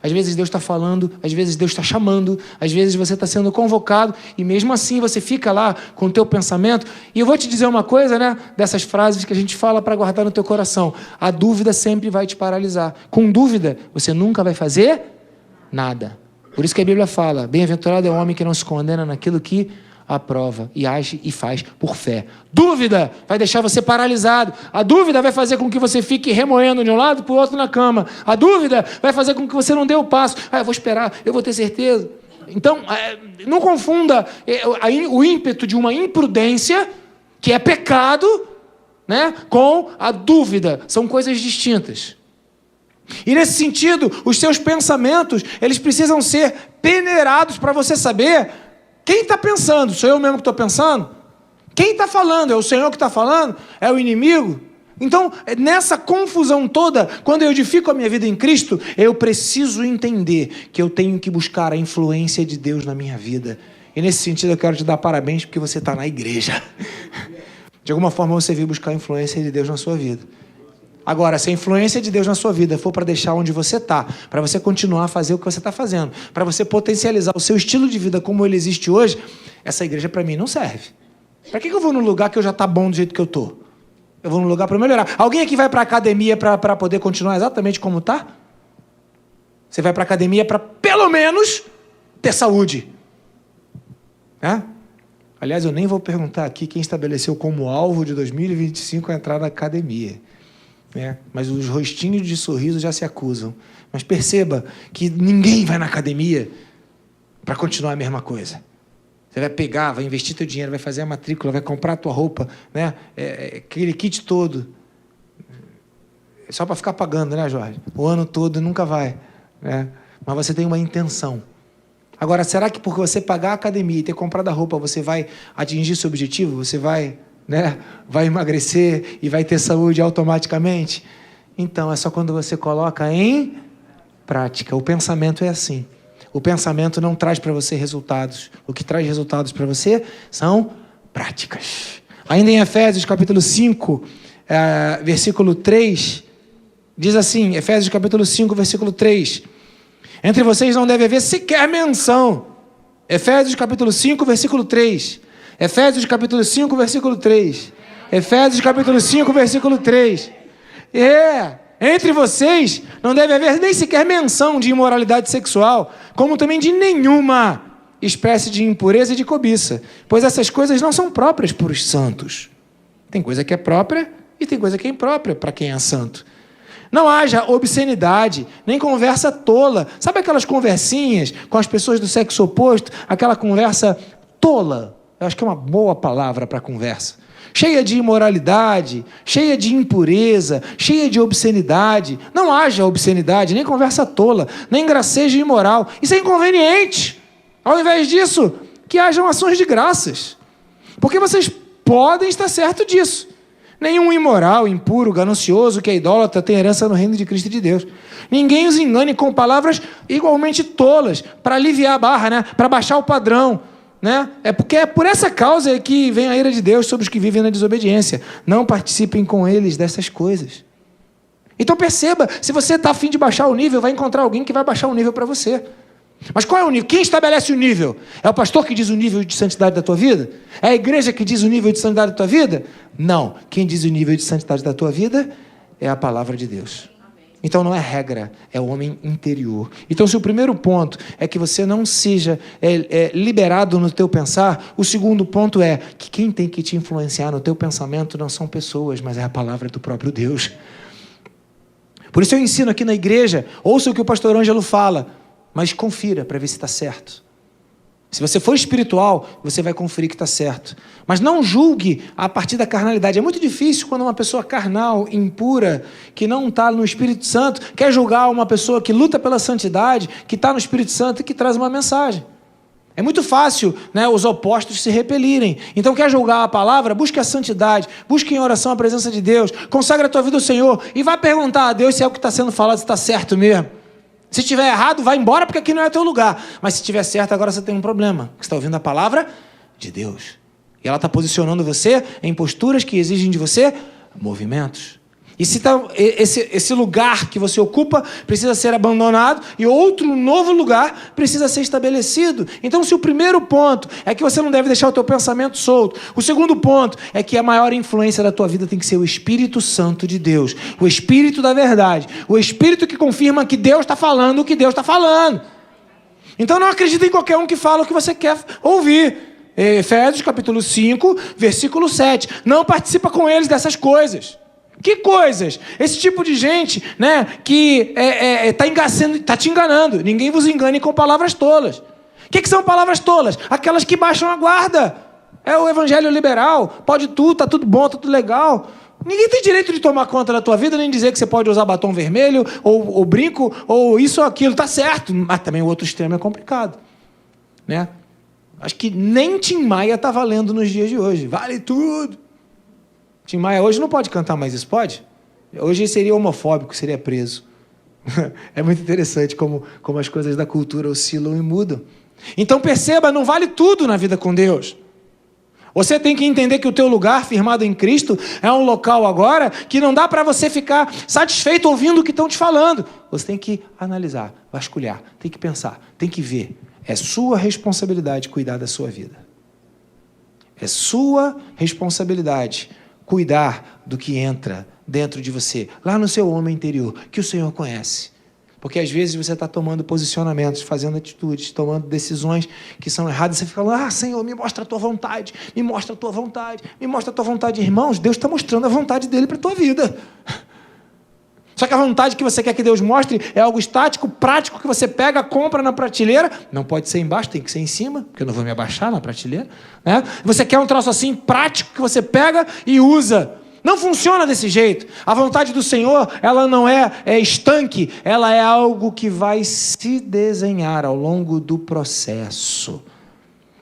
Às vezes Deus está falando, às vezes Deus está chamando, às vezes você está sendo convocado, e mesmo assim você fica lá com o teu pensamento. E eu vou te dizer uma coisa, né? Dessas frases que a gente fala para guardar no teu coração. A dúvida sempre vai te paralisar. Com dúvida, você nunca vai fazer nada. Por isso que a Bíblia fala, bem-aventurado é o homem que não se condena naquilo que aprova e age e faz por fé. Dúvida vai deixar você paralisado. A dúvida vai fazer com que você fique remoendo de um lado para o outro na cama. A dúvida vai fazer com que você não dê o passo. Eu vou esperar, eu vou ter certeza. Então, não confunda o ímpeto de uma imprudência, que é pecado, né, com a dúvida. São coisas distintas. E nesse sentido, os seus pensamentos, eles precisam ser peneirados para você saber quem está pensando. Sou eu mesmo que estou pensando? Quem está falando? É o Senhor que está falando? É o inimigo? Então, nessa confusão toda, quando eu edifico a minha vida em Cristo, eu preciso entender que eu tenho que buscar a influência de Deus na minha vida. E nesse sentido eu quero te dar parabéns porque você está na igreja. De alguma forma você veio buscar a influência de Deus na sua vida. Agora, se a influência de Deus na sua vida for para deixar onde você está, para você continuar a fazer o que você está fazendo, para você potencializar o seu estilo de vida como ele existe hoje, essa igreja para mim não serve. Para que eu vou num lugar que eu já está bom do jeito que eu estou? Eu vou num lugar para melhorar. Alguém aqui vai para a academia para poder continuar exatamente como está? Você vai para a academia para, pelo menos, ter saúde. É? Aliás, eu nem vou perguntar aqui quem estabeleceu como alvo de 2025 a entrar na academia. Mas os rostinhos de sorriso já se acusam. Mas perceba que ninguém vai na academia para continuar a mesma coisa. Você vai pegar, vai investir teu dinheiro, vai fazer a matrícula, vai comprar a tua roupa, né? Aquele kit todo. Só para ficar pagando, né, Jorge? O ano todo nunca vai. né? Mas você tem uma intenção. Agora, será que por você pagar a academia e ter comprado a roupa, você vai atingir seu objetivo? Você vai, né, vai emagrecer e vai ter saúde automaticamente? Então, é só quando você coloca em prática. O pensamento é assim. O pensamento não traz para você resultados. O que traz resultados para você são práticas. Ainda em Efésios, capítulo 5, versículo 3, diz assim, Efésios, capítulo 5, versículo 3... Entre vocês não deve haver sequer menção. Efésios capítulo 5, versículo 3. Efésios capítulo 5, versículo 3. Efésios capítulo 5, versículo 3. Entre vocês não deve haver nem sequer menção de imoralidade sexual, como também de nenhuma espécie de impureza e de cobiça, pois essas coisas não são próprias para os santos. Tem coisa que é própria e tem coisa que é imprópria para quem é santo. Não haja obscenidade, nem conversa tola. Sabe aquelas conversinhas com as pessoas do sexo oposto? Aquela conversa tola. Eu acho que é uma boa palavra para conversa. Cheia de imoralidade, cheia de impureza, cheia de obscenidade. Não haja obscenidade, nem conversa tola, nem gracejo imoral. Isso é inconveniente. Ao invés disso, que hajam ações de graças. Porque vocês podem estar certos disso. Nenhum imoral, impuro, ganancioso, que é idólatra, tem herança no reino de Cristo e de Deus. Ninguém os engane com palavras igualmente tolas, para aliviar a barra, né? Para baixar o padrão. Né? É porque é por essa causa que vem a ira de Deus sobre os que vivem na desobediência. Não participem com eles dessas coisas. Então perceba, se você está a fim de baixar o nível, vai encontrar alguém que vai baixar o nível para você. Mas qual é o nível? Quem estabelece o nível? É o pastor que diz o nível de santidade da tua vida? É a igreja que diz o nível de santidade da tua vida? Não. Quem diz o nível de santidade da tua vida é a palavra de Deus. Então não é regra, é o homem interior. Então se o primeiro ponto é que você não seja liberado no teu pensar, o segundo ponto é que quem tem que te influenciar no teu pensamento não são pessoas, mas é a palavra do próprio Deus. Por isso eu ensino aqui na igreja, ouça o que o pastor Ângelo fala, mas confira para ver se está certo. Se você for espiritual, você vai conferir que está certo. Mas não julgue a partir da carnalidade. É muito difícil quando uma pessoa carnal, impura, que não está no Espírito Santo, quer julgar uma pessoa que luta pela santidade, que está no Espírito Santo e que traz uma mensagem. É muito fácil, né, os opostos se repelirem. Então quer julgar a palavra? Busque a santidade, busque em oração a presença de Deus, consagra a tua vida ao Senhor e vai perguntar a Deus se é o que está sendo falado, se está certo mesmo. Se estiver errado, vai embora, porque aqui não é teu lugar. Mas se estiver certo, agora você tem um problema. Você está ouvindo a palavra de Deus. E ela está posicionando você em posturas que exigem de você movimentos. E se esse lugar que você ocupa precisa ser abandonado e outro novo lugar precisa ser estabelecido. Então, se o primeiro ponto é que você não deve deixar o teu pensamento solto, o segundo ponto é que a maior influência da tua vida tem que ser o Espírito Santo de Deus, o Espírito da verdade, o Espírito que confirma que Deus está falando o que Deus está falando. Então, não acredita em qualquer um que fala o que você quer ouvir. Efésios capítulo 5, versículo 7. Não participa com eles dessas coisas. Que coisas? Esse tipo de gente, né, que está te enganando. Ninguém vos engane com palavras tolas. O que são palavras tolas? Aquelas que baixam a guarda. É o evangelho liberal. Pode tudo, está tudo bom, está tudo legal. Ninguém tem direito de tomar conta da tua vida, nem dizer que você pode usar batom vermelho, ou brinco, ou isso ou aquilo. Está certo, mas também o outro extremo é complicado. Né? Acho que nem Tim Maia está valendo nos dias de hoje. Vale tudo. Tim Maia hoje não pode cantar mais isso, pode? Hoje seria homofóbico, seria preso. É muito interessante como as coisas da cultura oscilam e mudam. Então perceba, não vale tudo na vida com Deus. Você tem que entender que o teu lugar firmado em Cristo é um local agora que não dá para você ficar satisfeito ouvindo o que estão te falando. Você tem que analisar, vasculhar, tem que pensar, tem que ver. É sua responsabilidade cuidar da sua vida. É sua responsabilidade cuidar do que entra dentro de você, lá no seu homem interior, que o Senhor conhece. Porque às vezes você está tomando posicionamentos, fazendo atitudes, tomando decisões que são erradas, e você fica falando, Senhor, me mostra a tua vontade, me mostra a tua vontade, me mostra a tua vontade. Irmãos, Deus está mostrando a vontade dele para a tua vida. Só que a vontade que você quer que Deus mostre é algo estático, prático, que você pega, compra na prateleira. Não pode ser embaixo, tem que ser em cima, porque eu não vou me abaixar na prateleira. Né? Você quer um troço assim, prático, que você pega e usa. Não funciona desse jeito. A vontade do Senhor, ela não é estanque, ela é algo que vai se desenhar ao longo do processo.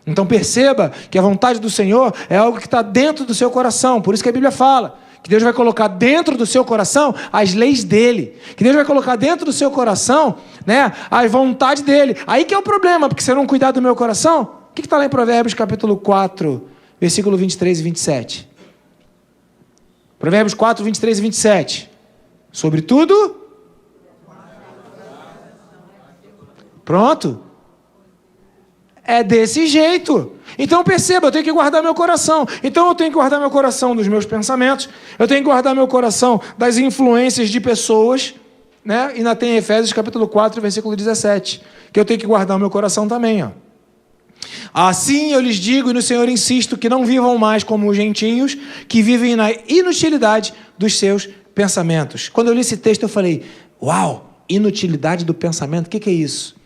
Então perceba que a vontade do Senhor é algo que está dentro do seu coração. Por isso que a Bíblia fala que Deus vai colocar dentro do seu coração as leis dele. Que Deus vai colocar dentro do seu coração, né, a vontade dele. Aí que é o problema, porque se eu não cuidar do meu coração, o que está lá em Provérbios capítulo 4, versículo 23 e 27? Provérbios 4, 23 e 27. Sobretudo... Pronto. É desse jeito. Então perceba, eu tenho que guardar meu coração. Então eu tenho que guardar meu coração dos meus pensamentos. Eu tenho que guardar meu coração das influências de pessoas, né? E ainda tem Efésios capítulo 4, versículo 17. Que eu tenho que guardar o meu coração também, ó. Assim eu lhes digo e no Senhor insisto que não vivam mais como os gentios que vivem na inutilidade dos seus pensamentos. Quando eu li esse texto eu falei, uau, inutilidade do pensamento, o que é isso?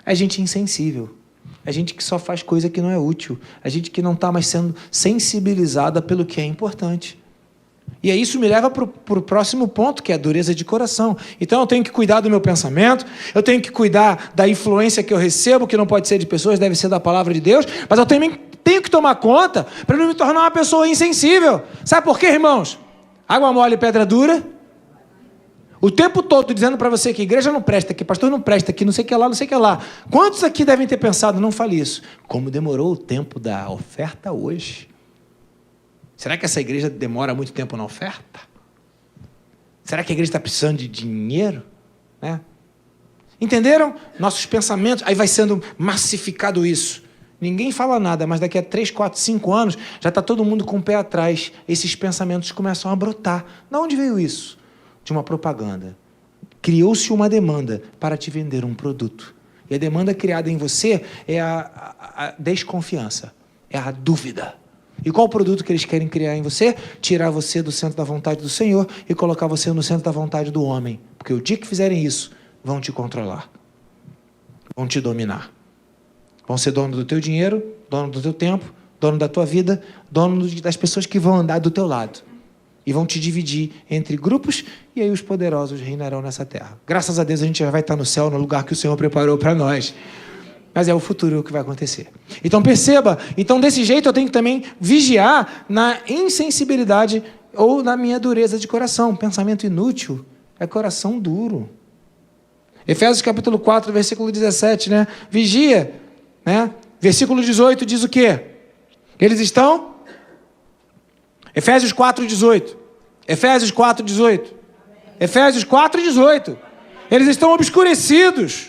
É gente insensível. É gente que só faz coisa que não é útil. É gente que não está mais sendo sensibilizada pelo que é importante. E aí isso me leva para o próximo ponto, que é a dureza de coração. Então eu tenho que cuidar do meu pensamento, eu tenho que cuidar da influência que eu recebo, que não pode ser de pessoas, deve ser da palavra de Deus, mas eu também tenho que tomar conta para não me tornar uma pessoa insensível. Sabe por quê, irmãos? Água mole e pedra dura. O tempo todo dizendo para você que igreja não presta, que pastor não presta, que não sei o que lá, não sei o que lá. Quantos aqui devem ter pensado, não fale isso? Como demorou o tempo da oferta hoje? Será que essa igreja demora muito tempo na oferta? Será que a igreja está precisando de dinheiro? Né? Entenderam? Nossos pensamentos, aí vai sendo massificado isso. Ninguém fala nada, mas daqui a 3, 4, 5 anos, já está todo mundo com o pé atrás. Esses pensamentos começam a brotar. De onde veio isso? De uma propaganda. Criou-se uma demanda para te vender um produto. E a demanda criada em você é a desconfiança, é a dúvida. E qual o produto que eles querem criar em você? Tirar você do centro da vontade do Senhor e colocar você no centro da vontade do homem. Porque o dia que fizerem isso, vão te controlar. Vão te dominar. Vão ser dono do teu dinheiro, dono do teu tempo, dono da tua vida, dono das pessoas que vão andar do teu lado. E vão te dividir entre grupos, e aí os poderosos reinarão nessa terra. Graças a Deus a gente já vai estar no céu, no lugar que o Senhor preparou para nós. Mas é o futuro que vai acontecer. Então perceba, então desse jeito eu tenho que também vigiar na insensibilidade ou na minha dureza de coração. Pensamento inútil é coração duro. Efésios capítulo 4, versículo 17, né? Vigia, né? Versículo 18 diz o quê? Eles estão... Efésios 4, 18. Efésios 4, 18. Efésios 4, 18. Eles estão obscurecidos,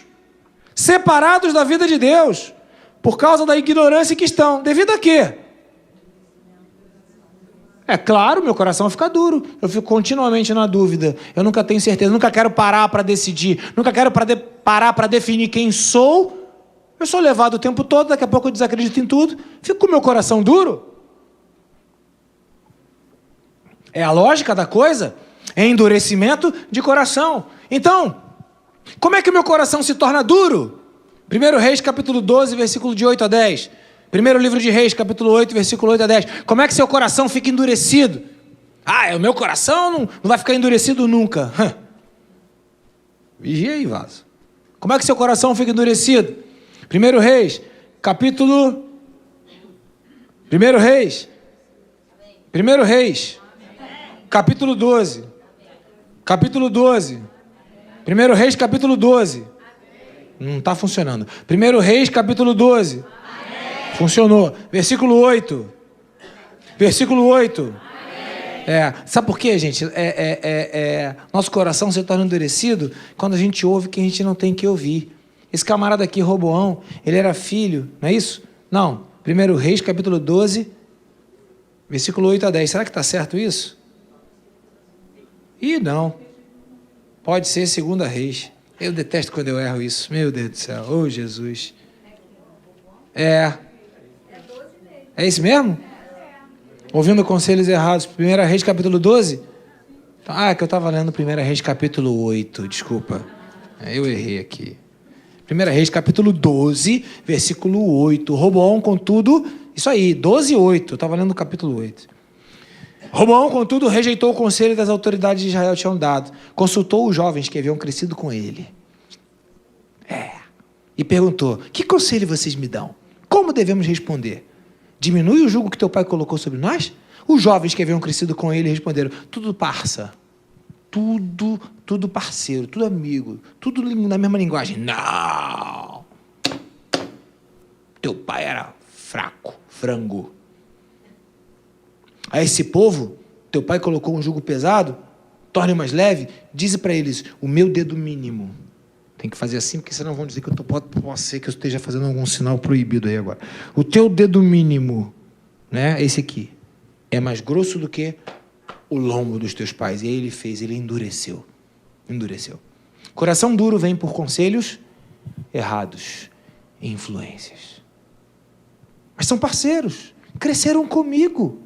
separados da vida de Deus, por causa da ignorância que estão. Devido a quê? É claro, meu coração fica duro. Eu fico continuamente na dúvida. Eu nunca tenho certeza, nunca quero parar para decidir, nunca quero parar para definir quem sou. Eu sou levado o tempo todo, daqui a pouco eu desacredito em tudo. Fico com o meu coração duro. É a lógica da coisa, é endurecimento de coração. Então, como é que o meu coração se torna duro? 1 Reis, capítulo 12, versículo de 8 a 10. Primeiro livro de Reis, capítulo 8, versículo 8 a 10. Como é que seu coração fica endurecido? O meu coração não vai ficar endurecido nunca. Vigia aí, vaso. Como é que seu coração fica endurecido? 1 Reis, capítulo... 1 Reis, capítulo 12. Capítulo 12. 1 Reis, capítulo 12. Não está funcionando. 1 Reis, capítulo 12. Funcionou. Versículo 8. Versículo 8. Sabe por quê, gente? Nosso coração se torna endurecido quando a gente ouve que a gente não tem que ouvir. Esse camarada aqui, Roboão, ele era filho, não é isso? Não. 1 Reis, capítulo 12, versículo 8 a 10. Será que está certo isso? Não. Pode ser 2 Reis. Eu detesto quando eu erro isso. Meu Deus do céu. Ô, Jesus. É isso mesmo? Ouvindo conselhos errados. 1 Reis, capítulo 12? É que eu estava lendo 1 Reis, capítulo 8. Desculpa. Eu errei aqui. 1 Reis, capítulo 12, versículo 8. Roboão, contudo... Isso aí, 12, 8. Eu estava lendo o capítulo 8. Roboão, contudo, rejeitou o conselho das autoridades de Israel tinham dado. Consultou os jovens que haviam crescido com ele. E perguntou: que conselho vocês me dão? Como devemos responder? Diminui o jugo que teu pai colocou sobre nós? Os jovens que haviam crescido com ele responderam: tudo parça. Tudo parceiro, tudo amigo, tudo na mesma linguagem. Não! Teu pai era fraco, frango. A esse povo, teu pai colocou um jugo pesado, torne mais leve, dize para eles: o meu dedo mínimo. Tem que fazer assim, porque senão vão dizer que pode ser que eu esteja fazendo algum sinal proibido aí agora. O teu dedo mínimo, né, esse aqui, é mais grosso do que o lombo dos teus pais. E aí ele endureceu. Coração duro vem por conselhos errados e influências. Mas são parceiros, cresceram comigo.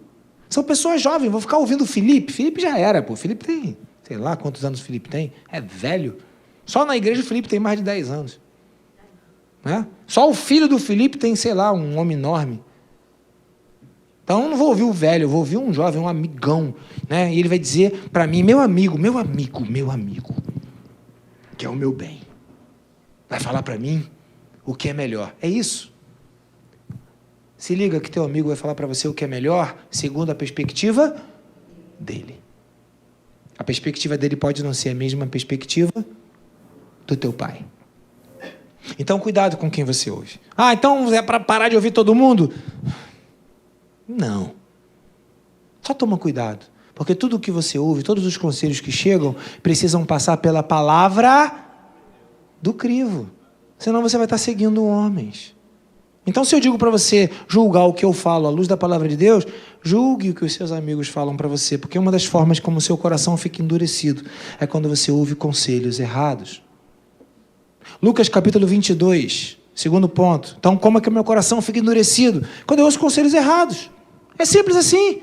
São pessoas jovens, vou ficar ouvindo o Felipe. Felipe já era, pô. Felipe tem, sei lá quantos anos o Felipe tem. É velho. Só na igreja o Felipe tem mais de 10 anos. Né? Só o filho do Felipe tem, sei lá, um homem enorme. Então eu não vou ouvir o velho, eu vou ouvir um jovem, um amigão. Né? E ele vai dizer para mim: meu amigo, que é o meu bem. Vai falar para mim o que é melhor. É isso. Se liga que teu amigo vai falar para você o que é melhor segundo a perspectiva dele. A perspectiva dele pode não ser a mesma perspectiva do teu pai. Então, cuidado com quem você ouve. Então é para parar de ouvir todo mundo? Não. Só toma cuidado. Porque tudo o que você ouve, todos os conselhos que chegam, precisam passar pela palavra do crivo. Senão você vai estar seguindo homens. Então, se eu digo para você julgar o que eu falo à luz da palavra de Deus, julgue o que os seus amigos falam para você. Porque uma das formas como o seu coração fica endurecido é quando você ouve conselhos errados. Lucas capítulo 22, segundo ponto. Então, como é que o meu coração fica endurecido? Quando eu ouço conselhos errados. É simples assim.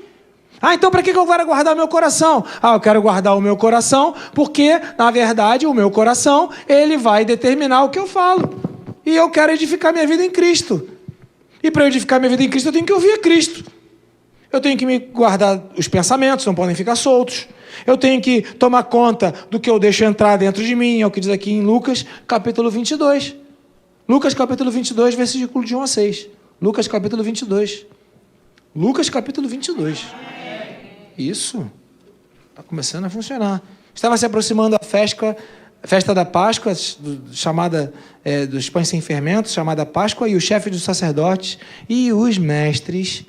Então para que eu quero guardar o meu coração? Eu quero guardar o meu coração porque, na verdade, o meu coração, ele vai determinar o que eu falo. E eu quero edificar minha vida em Cristo. E para eu edificar minha vida em Cristo, eu tenho que ouvir a Cristo. Eu tenho que me guardar os pensamentos, não podem ficar soltos. Eu tenho que tomar conta do que eu deixo entrar dentro de mim, é o que diz aqui em Lucas, capítulo 22. Lucas, capítulo 22, versículo de 1 a 6. Lucas, capítulo 22. Lucas, capítulo 22. Isso. Está começando a funcionar. Estava se aproximando a festa da Páscoa, chamada dos pães sem fermento, chamada Páscoa, e o chefe dos sacerdotes e os mestres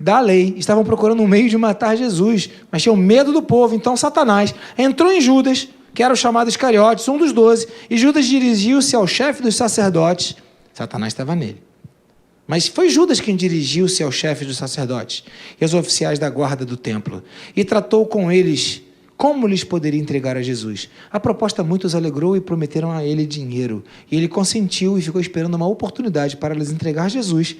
da lei estavam procurando um meio de matar Jesus, mas tinham medo do povo. Então Satanás entrou em Judas, que era o chamado Iscariotes, um dos 12, e Judas dirigiu-se ao chefe dos sacerdotes. Satanás estava nele. Mas foi Judas quem dirigiu-se ao chefe dos sacerdotes e aos oficiais da guarda do templo e tratou com eles como lhes poderia entregar a Jesus. A proposta muitos alegrou e prometeram a ele dinheiro. E ele consentiu e ficou esperando uma oportunidade para lhes entregar Jesus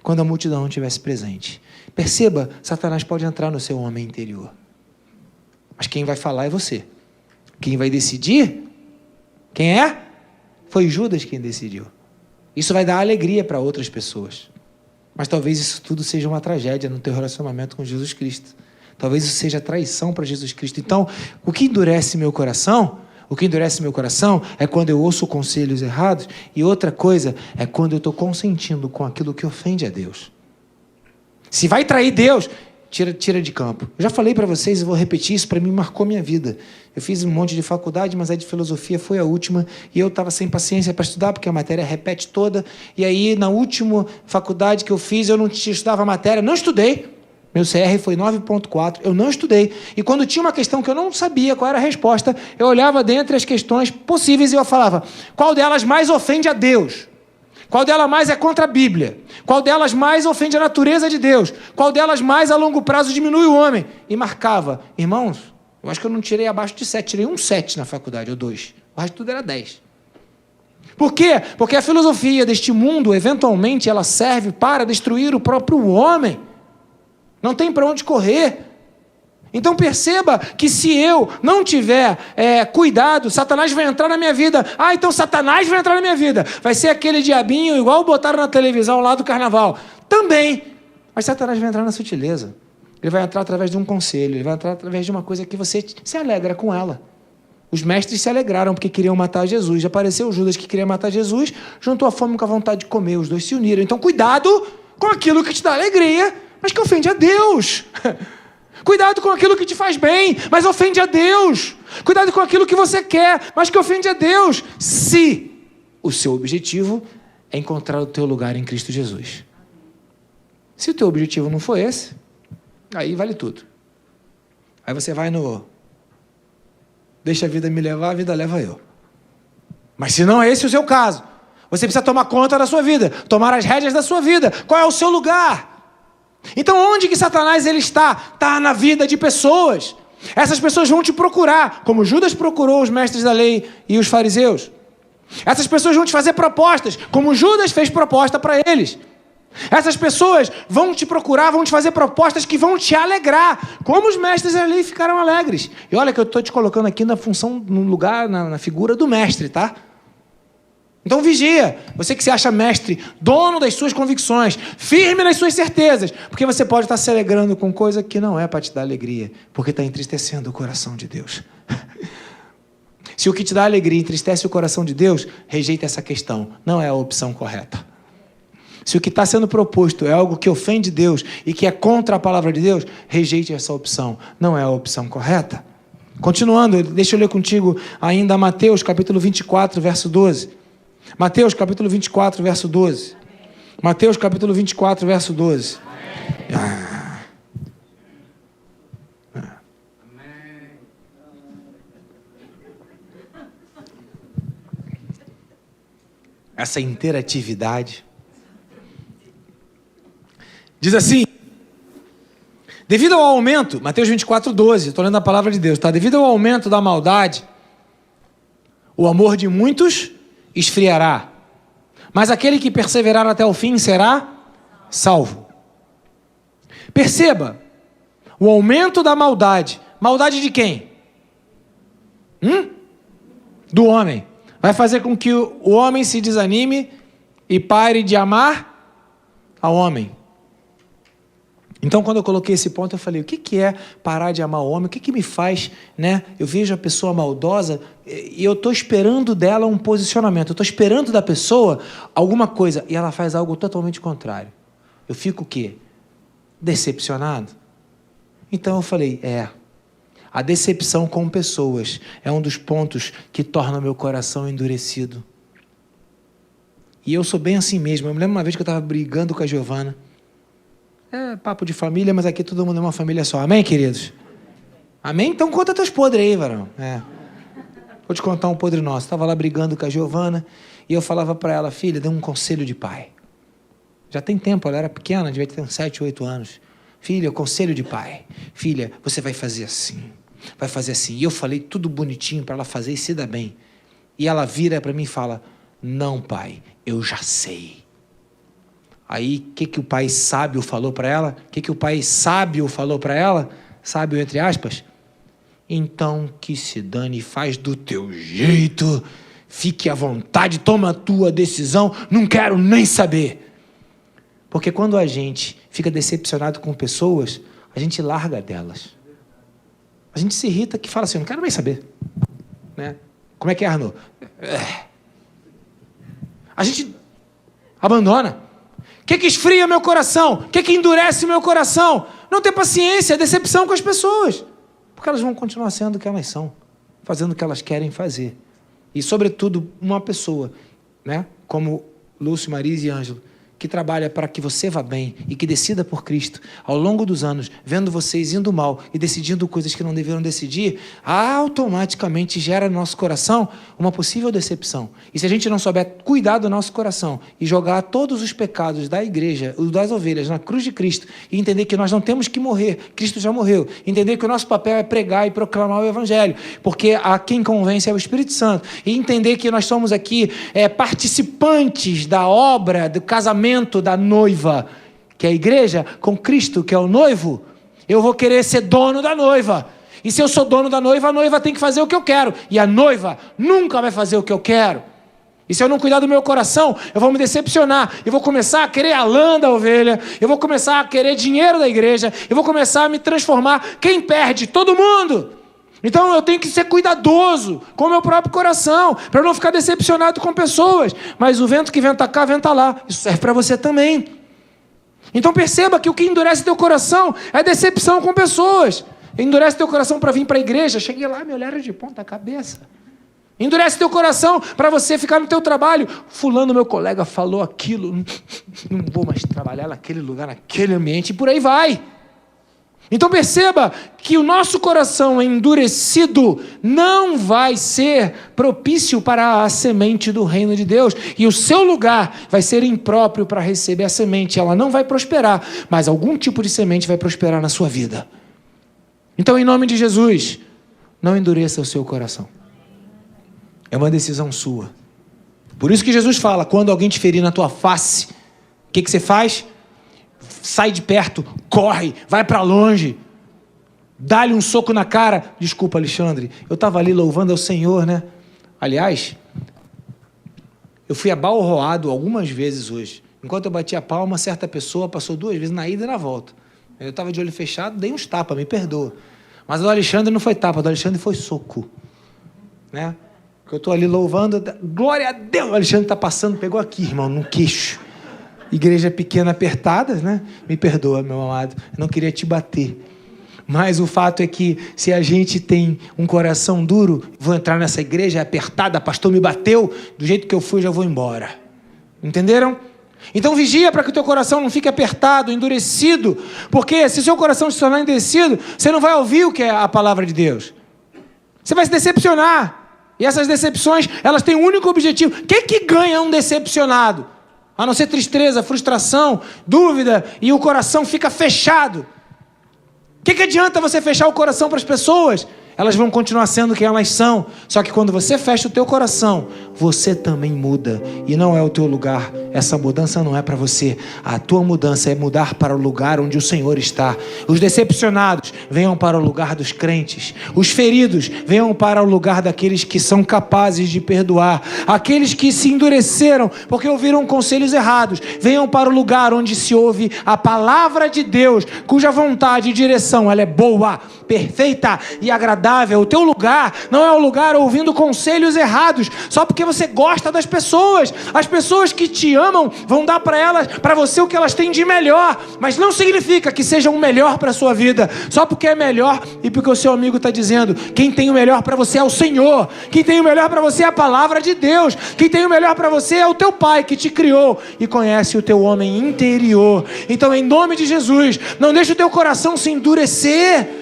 quando a multidão estivesse presente. Perceba, Satanás pode entrar no seu homem interior. Mas quem vai falar é você. Quem vai decidir? Quem é? Foi Judas quem decidiu. Isso vai dar alegria para outras pessoas. Mas talvez isso tudo seja uma tragédia no teu relacionamento com Jesus Cristo. Talvez isso seja traição para Jesus Cristo. Então, o que endurece meu coração? O que endurece meu coração é quando eu ouço conselhos errados. E outra coisa é quando eu estou consentindo com aquilo que ofende a Deus. Se vai trair Deus, tira de campo. Eu já falei para vocês e vou repetir isso, para mim marcou minha vida. Eu fiz um monte de faculdade, mas a de filosofia foi a última, e eu estava sem paciência para estudar, porque a matéria repete toda, e aí na última faculdade que eu fiz, eu não estudava a matéria, não estudei, meu CR foi 9.4, eu não estudei, e quando tinha uma questão que eu não sabia qual era a resposta, eu olhava dentre as questões possíveis e eu falava, qual delas mais ofende a Deus? Qual delas mais é contra a Bíblia? Qual delas mais ofende a natureza de Deus? Qual delas mais a longo prazo diminui o homem? E marcava. Irmãos, eu acho que eu não tirei abaixo de 7, tirei um 7 na faculdade, ou 2. O resto tudo era 10. Por quê? Porque a filosofia deste mundo, eventualmente, ela serve para destruir o próprio homem. Não tem para onde correr. Então perceba que se eu não tiver cuidado, Satanás vai entrar na minha vida. Então Satanás vai entrar na minha vida. Vai ser aquele diabinho igual botaram na televisão lá do carnaval. Também. Mas Satanás vai entrar na sutileza. Ele vai entrar através de um conselho, ele vai entrar através de uma coisa que você se alegra com ela. Os mestres se alegraram porque queriam matar Jesus. Apareceu Judas que queria matar Jesus, juntou a fome com a vontade de comer, os dois se uniram. Então cuidado com aquilo que te dá alegria, mas que ofende a Deus. Cuidado com aquilo que te faz bem, mas ofende a Deus. Cuidado com aquilo que você quer, mas que ofende a Deus. Se o seu objetivo é encontrar o teu lugar em Cristo Jesus. Se o teu objetivo não for esse, aí vale tudo. Aí você vai no deixa a vida me levar, a vida leva eu. Mas se não é esse o seu caso, você precisa tomar conta da sua vida, tomar as rédeas da sua vida. Qual é o seu lugar? Então onde que Satanás ele está? Está na vida de pessoas. Essas pessoas vão te procurar, como Judas procurou os mestres da lei e os fariseus. Essas pessoas vão te fazer propostas, como Judas fez proposta para eles. Essas pessoas vão te procurar, vão te fazer propostas que vão te alegrar, como os mestres da lei ficaram alegres. E olha que eu estou te colocando aqui na função, no lugar, na figura do mestre, tá? Então vigia, você que se acha mestre, dono das suas convicções, firme nas suas certezas, porque você pode estar se alegrando com coisa que não é para te dar alegria, porque está entristecendo o coração de Deus. Se o que te dá alegria entristece o coração de Deus, rejeita essa questão, não é a opção correta. Se o que está sendo proposto é algo que ofende Deus e que é contra a palavra de Deus, rejeite essa opção, não é a opção correta. Continuando, deixa eu ler contigo ainda Mateus capítulo 24, verso 12. Mateus capítulo 24, verso 12. Mateus capítulo 24, verso 12. Essa interatividade. Diz assim, devido ao aumento, Mateus 24, 12, estou lendo a palavra de Deus, tá? Devido ao aumento da maldade, o amor de muitos esfriará, mas aquele que perseverar até o fim será salvo. Perceba, o aumento da maldade. Maldade de quem? Do homem. Vai fazer com que o homem se desanime e pare de amar ao homem. Então, quando eu coloquei esse ponto, eu falei, o que é parar de amar o homem? O que me faz, né? Eu vejo a pessoa maldosa e eu estou esperando dela um posicionamento. Eu estou esperando da pessoa alguma coisa e ela faz algo totalmente contrário. Eu fico o quê? Decepcionado. Então, eu falei, a decepção com pessoas é um dos pontos que torna o meu coração endurecido. E eu sou bem assim mesmo. Eu me lembro uma vez que eu estava brigando com a Giovana. É papo de família, mas aqui todo mundo é uma família só. Amém, queridos? Amém? Então conta teus podres aí, varão. Vou te contar um podre nosso. Estava lá brigando com a Giovana e eu falava para ela, filha, dê um conselho de pai. Já tem tempo, ela era pequena, devia ter uns 7, 8 anos. Filha, conselho de pai. Filha, você vai fazer assim. Vai fazer assim. E eu falei tudo bonitinho para ela fazer e se dar bem. E ela vira para mim e fala, não, pai, eu já sei. Aí, o que o pai sábio falou para ela? O que o pai sábio falou para ela? Sábio, entre aspas? Então, que se dane, faz do teu jeito, fique à vontade, toma a tua decisão, não quero nem saber. Porque quando a gente fica decepcionado com pessoas, a gente larga delas. A gente se irrita que fala assim, não quero nem saber. Né? Como é que é, Arnaud? A gente abandona. O que esfria meu coração? O que endurece meu coração? Não ter paciência, decepção com as pessoas. Porque elas vão continuar sendo o que elas são, fazendo o que elas querem fazer. E, sobretudo, uma pessoa, né, como Lúcio, Marisa e Ângelo, que trabalha para que você vá bem e que decida por Cristo, ao longo dos anos, vendo vocês indo mal e decidindo coisas que não deveriam decidir, automaticamente gera no nosso coração uma possível decepção. E se a gente não souber cuidar do nosso coração e jogar todos os pecados da igreja, das ovelhas, na cruz de Cristo, e entender que nós não temos que morrer, Cristo já morreu, entender que o nosso papel é pregar e proclamar o Evangelho, porque a quem convence é o Espírito Santo, e entender que nós somos aqui participantes da obra, do casamento da noiva, que é a igreja, com Cristo, que é o noivo, eu vou querer ser dono da noiva. E se eu sou dono da noiva, a noiva tem que fazer o que eu quero. E a noiva nunca vai fazer o que eu quero. E se eu não cuidar do meu coração, eu vou me decepcionar. Eu vou começar a querer a lã da ovelha. Eu vou começar a querer dinheiro da igreja. Eu vou começar a me transformar. Quem perde? Todo mundo. Então eu tenho que ser cuidadoso com o meu próprio coração, para não ficar decepcionado com pessoas. Mas o vento que venta cá, venta lá. Isso serve para você também. Então perceba que o que endurece teu coração é decepção com pessoas. Endurece teu coração para vir para a igreja. Cheguei lá, me olharam de ponta cabeça. Endurece teu coração para você ficar no teu trabalho. Fulano, meu colega, falou aquilo. Não vou mais trabalhar naquele lugar, naquele ambiente. E por aí vai. Então perceba que o nosso coração endurecido não vai ser propício para a semente do reino de Deus. E o seu lugar vai ser impróprio para receber a semente. Ela não vai prosperar, mas algum tipo de semente vai prosperar na sua vida. Então, em nome de Jesus, não endureça o seu coração. É uma decisão sua. Por isso que Jesus fala, quando alguém te ferir na tua face, o que você faz? Sai de perto, corre, vai para longe, dá-lhe um soco na cara. Desculpa, Alexandre, eu estava ali louvando ao Senhor, né? Aliás, eu fui abalroado algumas vezes hoje. Enquanto eu bati a palma, certa pessoa passou 2 vezes, na ida e na volta. Eu estava de olho fechado, dei uns tapas, me perdoa. Mas do Alexandre não foi tapa, do Alexandre foi soco, né? Eu estou ali louvando, glória a Deus, o Alexandre está passando, pegou aqui, irmão, no queixo. Igreja pequena, apertada, né? Me perdoa, meu amado, eu não queria te bater. Mas o fato é que, se a gente tem um coração duro, vou entrar nessa igreja apertada, pastor me bateu, do jeito que eu fui, já vou embora. Entenderam? Então vigia para que o teu coração não fique apertado, endurecido, porque se o seu coração se tornar endurecido, você não vai ouvir o que é a palavra de Deus. Você vai se decepcionar. E essas decepções, elas têm um único objetivo. O que ganha um decepcionado? A não ser tristeza, frustração, dúvida, e o coração fica fechado. O que adianta você fechar o coração para as pessoas? Elas vão continuar sendo quem elas são. Só que quando você fecha o teu coração, você também muda. E não é o teu lugar. Essa mudança não é para você. A tua mudança é mudar para o lugar onde o Senhor está. Os decepcionados venham para o lugar dos crentes. Os feridos venham para o lugar daqueles que são capazes de perdoar. Aqueles que se endureceram porque ouviram conselhos errados, venham para o lugar onde se ouve a palavra de Deus, cuja vontade e direção ela é boa, perfeita e agradável. O teu lugar não é o lugar ouvindo conselhos errados, só porque você gosta das pessoas. As pessoas que te amam vão dar para você o que elas têm de melhor, mas não significa que seja o melhor para a sua vida, só porque é melhor e porque o seu amigo está dizendo. Quem tem o melhor para você é o Senhor. Quem tem o melhor para você é a palavra de Deus. Quem tem o melhor para você é o teu pai que te criou e conhece o teu homem interior. Então, em nome de Jesus, não deixe o teu coração se endurecer.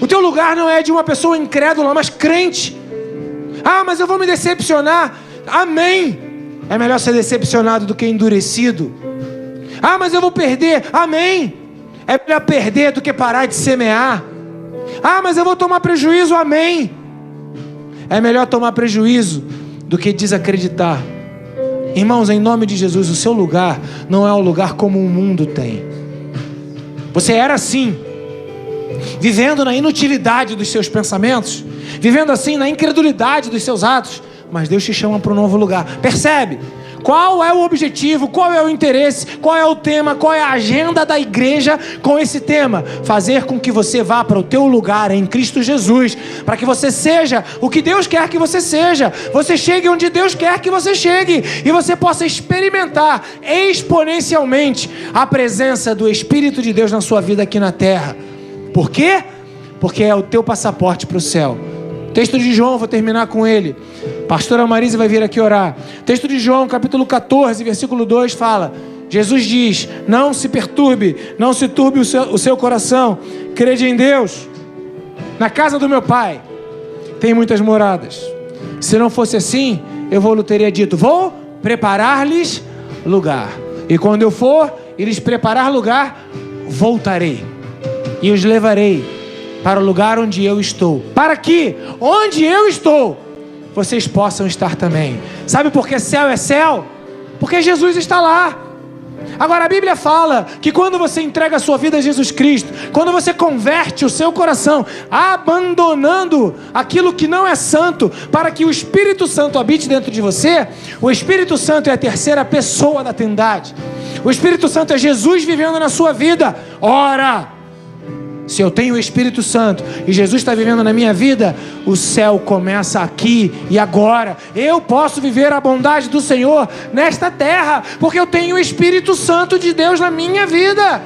O teu lugar não é de uma pessoa incrédula, mas crente. Ah, mas eu vou me decepcionar. Amém. É melhor ser decepcionado do que endurecido. Ah, mas eu vou perder. Amém. É melhor perder do que parar de semear. Ah, mas eu vou tomar prejuízo. Amém. É melhor tomar prejuízo do que desacreditar. Irmãos, em nome de Jesus, o seu lugar não é um lugar como o mundo tem. Você era assim, vivendo na inutilidade dos seus pensamentos, vivendo assim na incredulidade dos seus atos, mas Deus te chama para um novo lugar. Percebe? Qual é o objetivo, qual é o interesse, qual é o tema, qual é a agenda da igreja com esse tema? Fazer com que você vá para o teu lugar em Cristo Jesus, para que você seja o que Deus quer que você seja, você chegue onde Deus quer que você chegue, e você possa experimentar exponencialmente a presença do Espírito de Deus na sua vida aqui na terra. Por quê? Porque é o teu passaporte para o céu. Texto de João, vou terminar com ele. Pastora Marisa vai vir aqui orar. Texto de João, capítulo 14, versículo 2, fala: Jesus diz: não se perturbe, não se turbe o seu coração. Crede em Deus. Na casa do meu pai tem muitas moradas. Se não fosse assim, eu teria dito: vou preparar-lhes lugar. E quando eu for e lhes preparar lugar, voltarei e os levarei para o lugar onde eu estou, para que, onde eu estou, vocês possam estar também. Sabe por que céu é céu? Porque Jesus está lá. Agora a Bíblia fala que quando você entrega a sua vida a Jesus Cristo, quando você converte o seu coração, abandonando aquilo que não é santo, para que o Espírito Santo habite dentro de você, o Espírito Santo é a terceira pessoa da Trindade. O Espírito Santo é Jesus vivendo na sua vida. Ora, se eu tenho o Espírito Santo e Jesus está vivendo na minha vida, o céu começa aqui e agora. Eu posso viver a bondade do Senhor nesta terra, porque eu tenho o Espírito Santo de Deus na minha vida.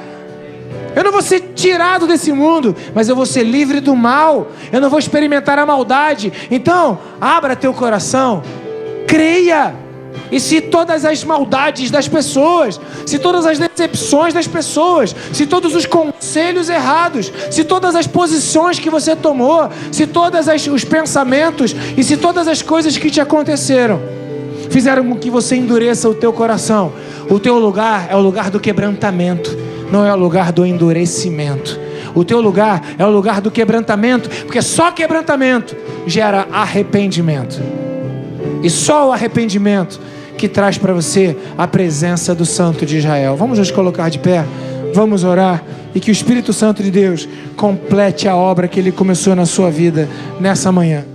Eu não vou ser tirado desse mundo, mas eu vou ser livre do mal. Eu não vou experimentar a maldade. Então, abra teu coração, creia. E se todas as maldades das pessoas, se todas as decepções das pessoas, se todos os conselhos errados, se todas as posições que você tomou, se todos os pensamentos e se todas as coisas que te aconteceram fizeram com que você endureça o teu coração, o teu lugar é o lugar do quebrantamento, não é o lugar do endurecimento. O teu lugar é o lugar do quebrantamento, porque só quebrantamento gera arrependimento. E só o arrependimento que traz para você a presença do Santo de Israel. Vamos nos colocar de pé, vamos orar, e que o Espírito Santo de Deus complete a obra que Ele começou na sua vida nessa manhã.